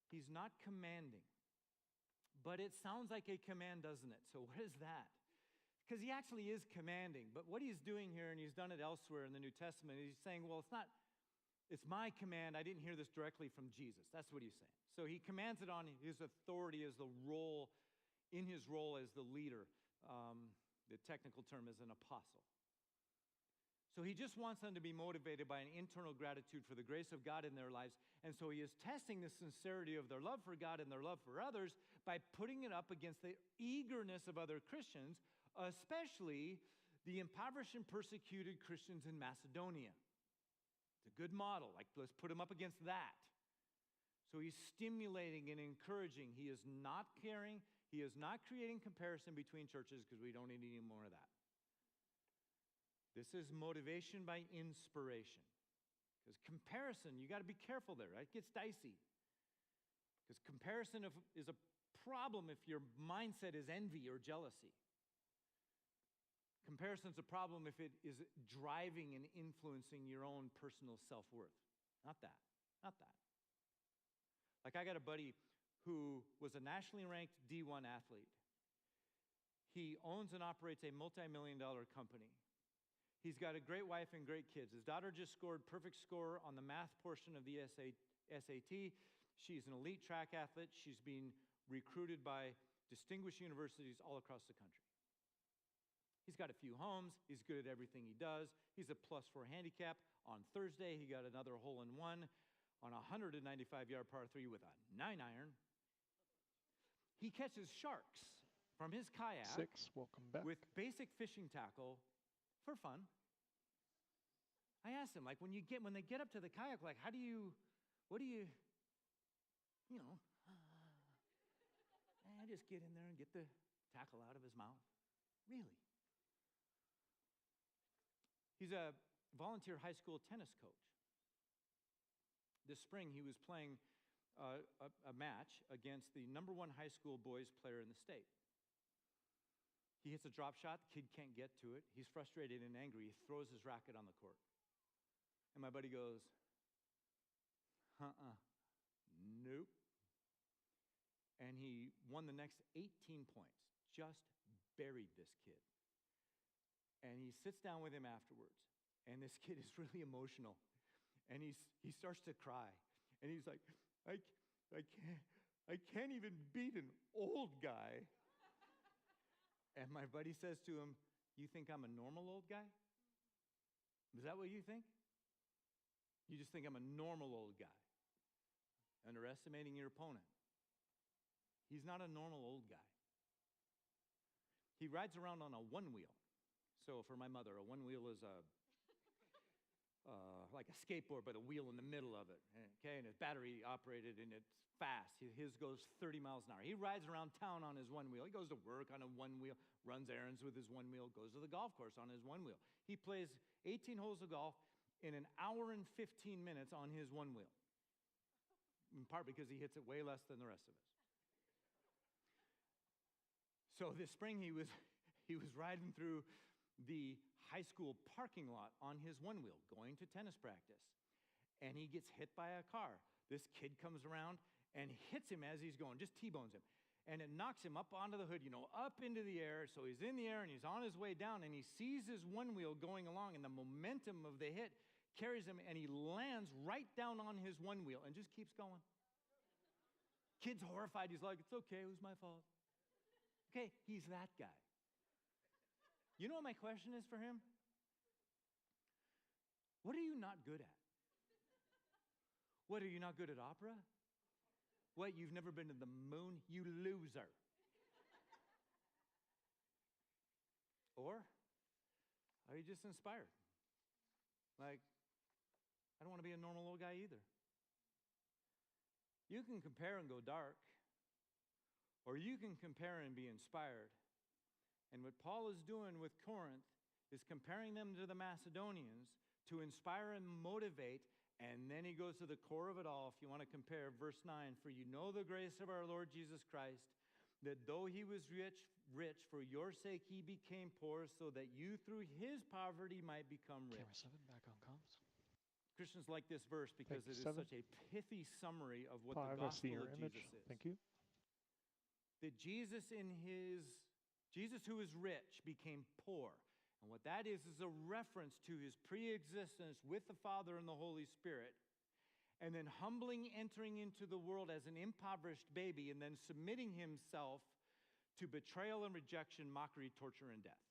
He's not commanding, but it sounds like a command, doesn't it? So what is that? Because he actually is commanding, but what he's doing here, and he's done it elsewhere in the New Testament, he's saying, well, it's my command. I didn't hear this directly from Jesus. That's what he's saying. So he commands it on his authority as the role, in his role as the leader. The technical term is an apostle. So he just wants them to be motivated by an internal gratitude for the grace of God in their lives. And so he is testing the sincerity of their love for God and their love for others by putting it up against the eagerness of other Christians, especially the impoverished and persecuted Christians in Macedonia. It's a good model. Like, let's put him up against that. So he's stimulating and encouraging. He is not caring. He is not creating comparison between churches because we don't need any more of that. This is motivation by inspiration. Because comparison, you got to be careful there, right? It gets dicey. Because comparison is a problem if your mindset is envy or jealousy. Comparison's a problem if it is driving and influencing your own personal self-worth. Not that. Not that. Like, I got a buddy who was a nationally ranked D1 athlete. He owns and operates a multi-million-dollar company. He's got a great wife and great kids. His daughter just scored perfect score on the math portion of the SAT. She's an elite track athlete. She's been recruited by distinguished universities all across the country. He's got a few homes. He's good at everything he does. He's a +4 handicap. On Thursday, he got another hole-in-one on a 195-yard par 3 with a 9-iron. He catches sharks from his kayak 6, welcome back. with basic fishing tackle for fun. I asked him, like, when they get up to the kayak, like, I just get in there and get the tackle out of his mouth. Really? He's a volunteer high school tennis coach. This spring, he was playing a match against the number one high school boys player in the state. He hits a drop shot. The kid can't get to it. He's frustrated and angry. He throws his racket on the court. And my buddy goes, nope. And he won the next 18 points, just buried this kid. And he sits down with him afterwards, and this kid is really emotional. And he starts to cry. And he's like, I can't even beat an old guy. And my buddy says to him, you think I'm a normal old guy? Is that what you think? You just think I'm a normal old guy, underestimating your opponent. He's not a normal old guy. He rides around on a one-wheel. So for my mother, a one-wheel is like a skateboard, but a wheel in the middle of it. Okay, and it's battery operated, and it's fast. His goes 30 miles an hour. He rides around town on his one wheel. He goes to work on a one wheel, runs errands with his one wheel, goes to the golf course on his one wheel. He plays 18 holes of golf in an hour and 15 minutes on his one wheel. In part because he hits it way less than the rest of us. So this spring he was riding through the high school parking lot on his one wheel, going to tennis practice. And he gets hit by a car. This kid comes around and hits him as he's going, just T-bones him. And it knocks him up onto the hood, up into the air. So he's in the air and he's on his way down, and he sees his one wheel going along, and the momentum of the hit carries him, and he lands right down on his one wheel and just keeps going. Kid's horrified. He's like, it's okay, it was my fault. Okay, he's that guy. You know what my question is for him? What are you not good at? What, are you not good at opera? What, you've never been to the moon? You loser. Or are you just inspired? Like, I don't want to be a normal old guy either. You can compare and go dark, or you can compare and be inspired. And what Paul is doing with Corinth is comparing them to the Macedonians to inspire and motivate. And then he goes to the core of it all. If you want to compare, verse 9, for you know the grace of our Lord Jesus Christ, that though he was rich, for your sake he became poor, so that you through his poverty might become rich. Camera 7 back on comms. Christians like this verse because it is such a pithy summary of what 5, the gospel your of image. Jesus is. Thank you. That Jesus who is rich became poor. And what that is a reference to his pre-existence with the Father and the Holy Spirit, and then humbling entering into the world as an impoverished baby, and then submitting himself to betrayal and rejection, mockery, torture, and death.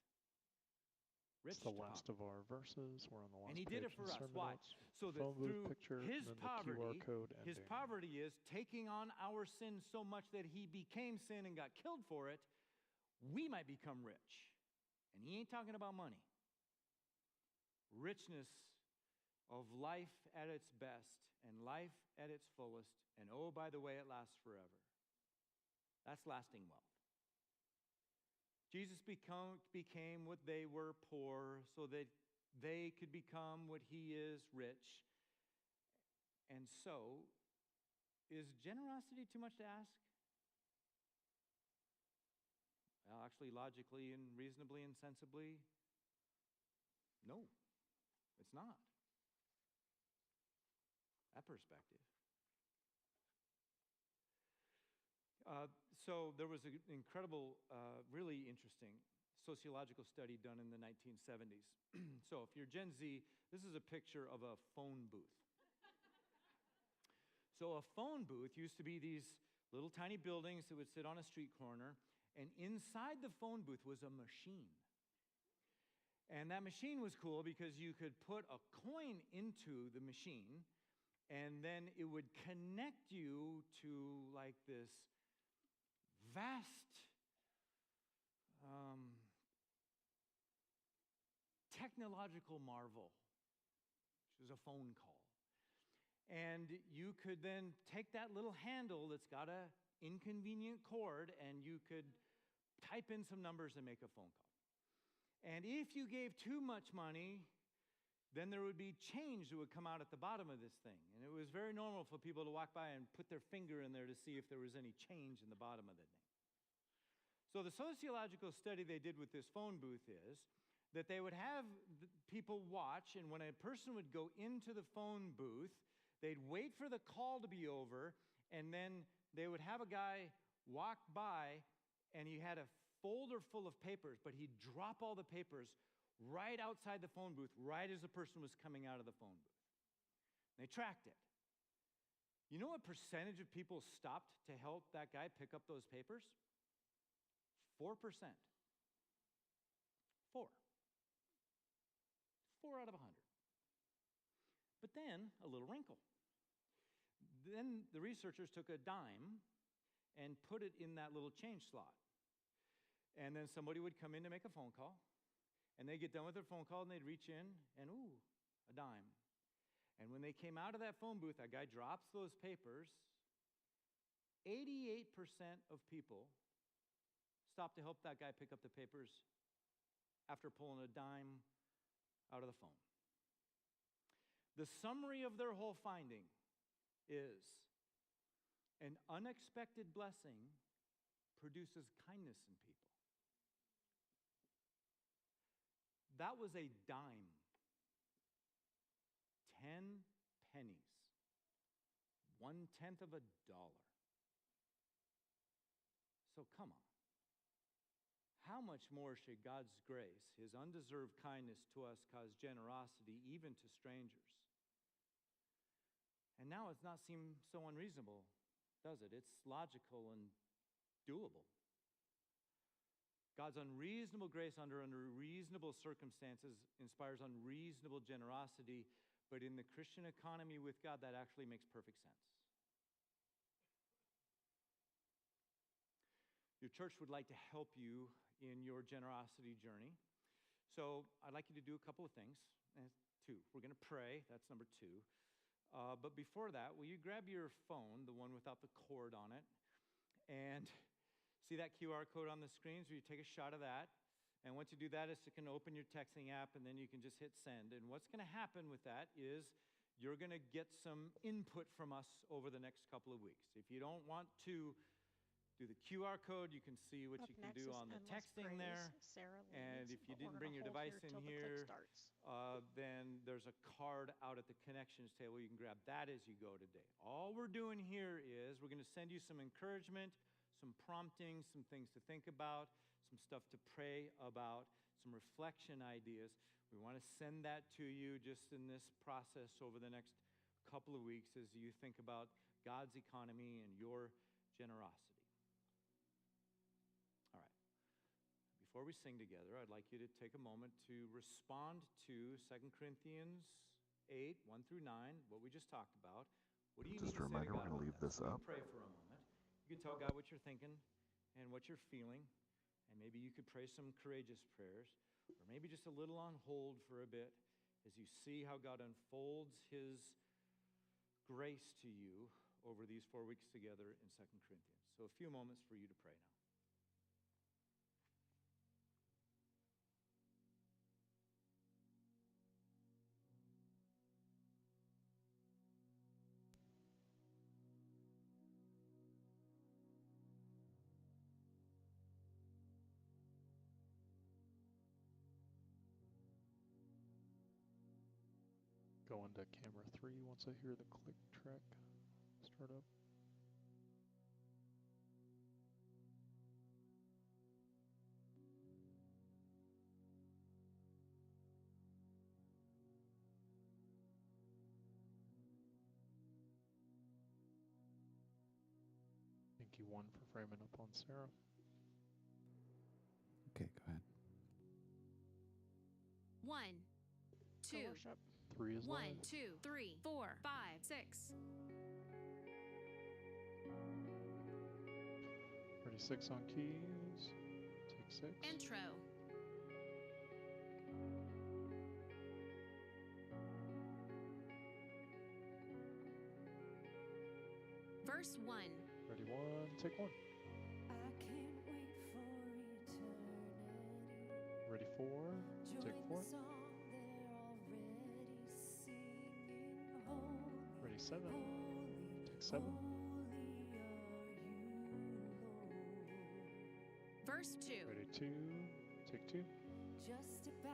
Rich It's the last of our verses. We're on the last and he page did it for in us. sermon Why? notes. So that Phone booth through picture, his and then the QR code his ending. poverty is taking on our sin so much that he became sin and got killed for it, we might become rich. And he ain't talking about money. Richness of life at its best and life at its fullest. And oh, by the way, it lasts forever. That's lasting wealth. Jesus became what they were poor so that they could become what he is rich. And so, is generosity too much to ask? Well, actually, logically and reasonably and sensibly, no, it's not. That perspective. So there was an incredible, really interesting sociological study done in the 1970s. So if you're Gen Z, this is a picture of a phone booth. So a phone booth used to be these little tiny buildings that would sit on a street corner, and inside the phone booth was a machine. And that machine was cool because you could put a coin into the machine, and then it would connect you to like this vast technological marvel, which was a phone call. And you could then take that little handle that's got a inconvenient cord, and you could type in some numbers and make a phone call. And if you gave too much money, then there would be change that would come out at the bottom of this thing. And it was very normal for people to walk by and put their finger in there to see if there was any change in the bottom of the thing. So the sociological study they did with this phone booth is that they would have people watch, and when a person would go into the phone booth, they'd wait for the call to be over, and then they would have a guy walk by, and he had a folder full of papers, but he'd drop all the papers right outside the phone booth, right as the person was coming out of the phone booth. They tracked it. You know what percentage of people stopped to help that guy pick up those papers? 4%. 4 out of 100. But then, a little wrinkle. Then the researchers took a dime and put it in that little change slot. And then somebody would come in to make a phone call, and they'd get done with their phone call, and they'd reach in, and ooh, a dime. And when they came out of that phone booth, that guy drops those papers. 88% of people stopped to help that guy pick up the papers after pulling a dime out of the phone. The summary of their whole finding is an unexpected blessing produces kindness in people. That was a dime. 10 pennies. 1/10 of a dollar. So come on. How much more should God's grace, his undeserved kindness to us, cause generosity even to strangers? And now it's not seem so unreasonable, does it? It's logical and doable. God's unreasonable grace under unreasonable circumstances inspires unreasonable generosity, but in the Christian economy with God, that actually makes perfect sense. Your church would like to help you in your generosity journey. So I'd like you to do a couple of things. Two. We're going to pray. That's number 2. But before that, will you grab your phone, the one without the cord on it, and see that QR code on the screen? So you take a shot of that. And once you do that, it can open your texting app, and then you can just hit send. And what's going to happen with that is you're going to get some input from us over the next couple of weeks. If you don't want to do the QR code, you can see what you can do on the texting there. And if you didn't bring your device in here, then there's a card out at the connections table. You can grab that as you go today. All we're doing here is we're going to send you some encouragement, some prompting, some things to think about, some stuff to pray about, some reflection ideas. We want to send that to you just in this process over the next couple of weeks as you think about God's economy and your generosity. All right. Before we sing together, I'd like you to take a moment to respond to 2 Corinthians 8, 1 through 9, what we just talked about. What do you need to say to God? Just a reminder, we're going to leave this up. Pray for a moment. You can tell God what you're thinking and what you're feeling, and maybe you could pray some courageous prayers, or maybe just a little on hold for a bit as you see how God unfolds his grace to you over these 4 weeks together in 2 Corinthians. So a few moments for you to pray now. Go into camera 3 once I hear the click track start up. Thank you, 1, for framing up on Sarah. Okay, go ahead. 1, 2, 3 is 1, live. 2, 3, 4, 5, 6. Ready, 6 on keys. Take 6. Intro. Verse 1. Ready, 1, take 1. Ready, 4, take 4. 7. Take 7. Verse 2. Ready 2. Take 2. Just to bow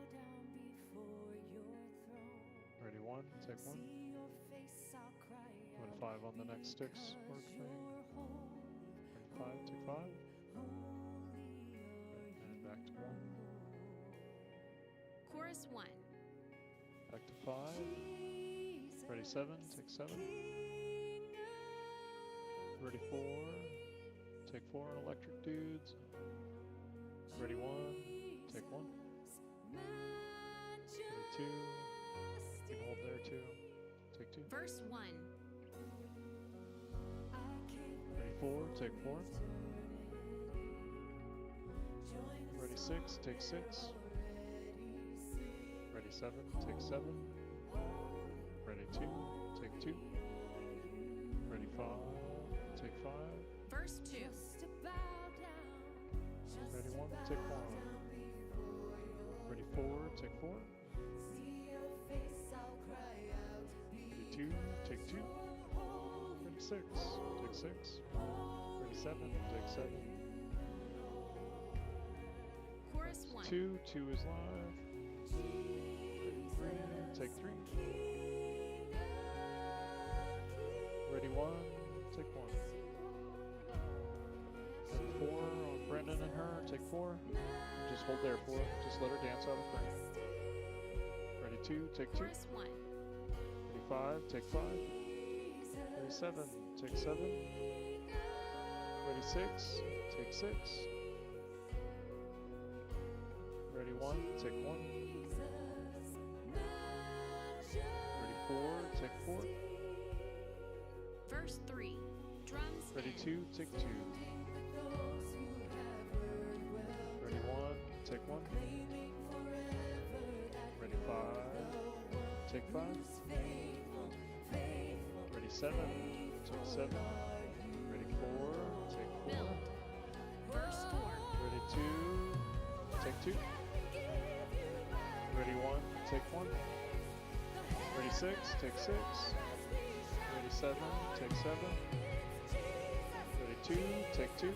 down before your throne. Ready 1. Take 1. See your face, I'll cry Go to out 5 on the next sticks. Work for me. Ready 5. Take 5. And back to 1. Chorus 1. Back to 5. Ready 7. Take 7. Ready 4. Take 4 on electric dudes. Ready 1. Take 1. Ready 2. You can hold there 2. Take 2. Verse 1. Ready 4. Take 4. Ready 6. Take 6. Ready 7. Take 7. Ready 2. Take 2. Ready 5. Take 5. Verse 2. Ready 1. Take 1. Ready 4. Take 4. Ready 2. Take 2. Ready 6. Take 6. Ready 7. Take 7. Chorus 1. 2. 2 is live. Ready 3. Take 3. Ready 1. Take 1. Ready 4 on Brendan and her. Take 4. Just hold there for her. Just let her dance out of frame. Ready 2. Take 2. Chorus 1. Ready 5. Take 5. Ready 7. Take 7. Ready 6. Take 6. Ready 1. Take 1. Ready 4. Take 4. Verse 3. Drums Ready in. 2. Take 2. Ready 1. Take 1. Ready 5. Take 5. Ready 7. Take 7. Ready 4. Take 4. Build. Verse 4. Ready 2. Take 2. Ready 1. Take 1. Ready 6. Take 6. Ready 7. Take 7. Ready 2. Take 2.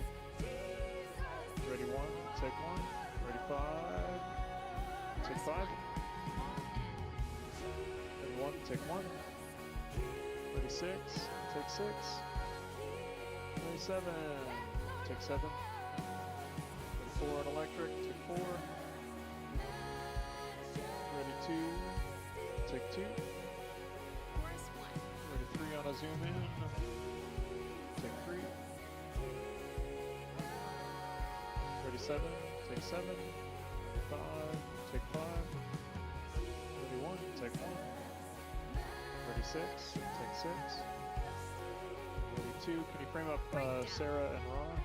Ready 1. Take 1. Ready 5. Take 5. Ready 1. Take 1. Ready 6. Take 6. Ready 7. Take 7. Ready 4 on electric. Take 4. Ready 2. Take 2. Chorus 1. Ready 3 on a zoom in. Take 3. Ready 7. Take 7. Ready 5. Take 5. Ready 1. Take 1. Ready 6. Take 6. Ready 2. Can you frame up Sarah and Ron?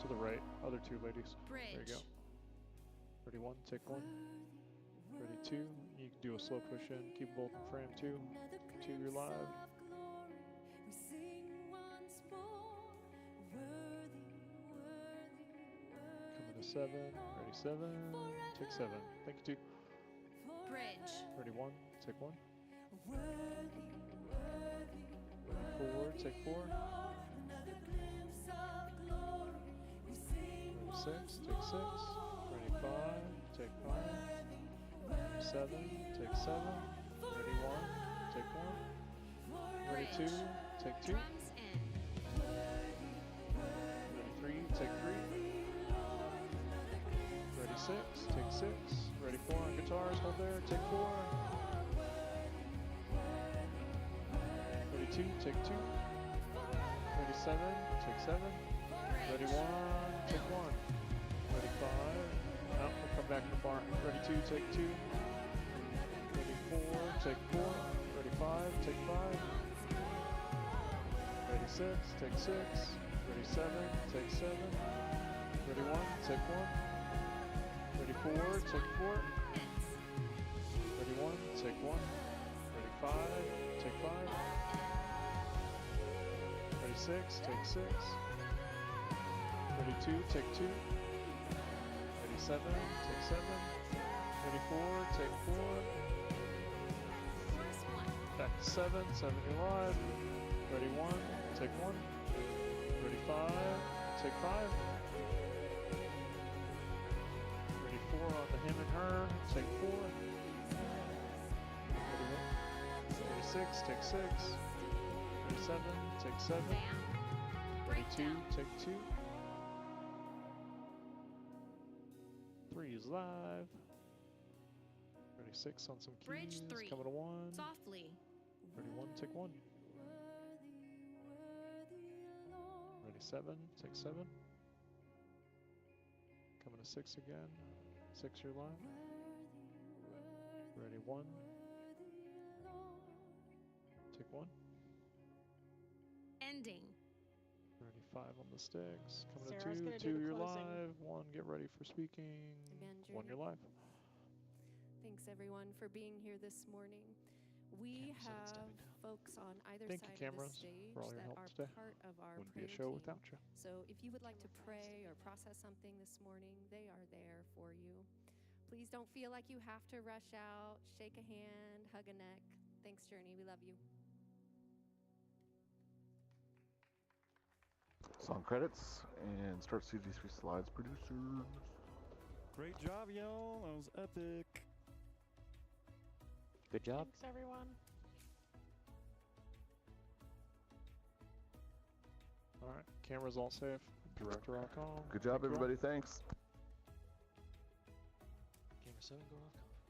To the right. Other 2 ladies. There you go. Ready 1. Take 1. Ready 2. You can do a slow push in. Keep both in frame 2. 2, you're live. Coming to 7. Ready 7. Take 7. Thank you 2. Bridge. Ready 1. Take 1. Ready 4. Take 4. Ready 6. Take 6. Ready 5. Take 5. 7. Take 7. Ready 1. Take 1. Ready 2. Take 2. Drums in. Ready 3. Take 3. Ready 6. Take 6. Ready 4 on guitars. Hold there. Take 4. Ready 2. Take 2. Ready 7. Take 7. Ready 1. Take 1. Ready 5. Now we'll come back to the bar. Ready 2. Take 2. Ready 4. Take 4. Ready 5. Take 5. Ready 6. Take 6. Ready 7. Take 7. Ready 1. Take 1. Ready 4. Take 4. Ready 1. Take 1. Ready 5. Take 5. Ready 6. Take 6. Ready 2. Take 2. Ready 7. Take 7. Ready 4. Take 4. Chorus 1. Back to 7, 7 you're live. Ready 1, take 1. Ready 5, take 5. Ready 4 on the him and her, take 4. Ready 6, take 6. Ready 7, take 7. Ready 2, take 2. 3 is live. Ready 6 on some keys. Bridge 3. Coming to 1. Softly. Ready 1, take 1. Ready 7, take 7. Coming to 6 again. 6 you're live. Ready 1. Take 1. Ending. Ready 5 on the sticks. Coming Sarah's to gonna 2, do 2 the you're closing. live. 1 get ready for speaking. Amen, 1 you're Journey. live. Thanks everyone for being here this morning. We have folks on either Thank you, side of the cameras, stage for all your that help are today. part of our Wouldn't be a prayer show team. without you. So if you would like to pray or process something this morning, they are there for you. Please don't feel like you have to rush out, shake a hand, hug a neck. Thanks, Journey. We love you. Song credits and start CD3 slides producers. Great job, y'all. That was epic. Good job. Thanks, everyone. Alright, cameras all safe. Director.com. Good job, Thank you all. everybody. Thanks. Gamer 7, go off.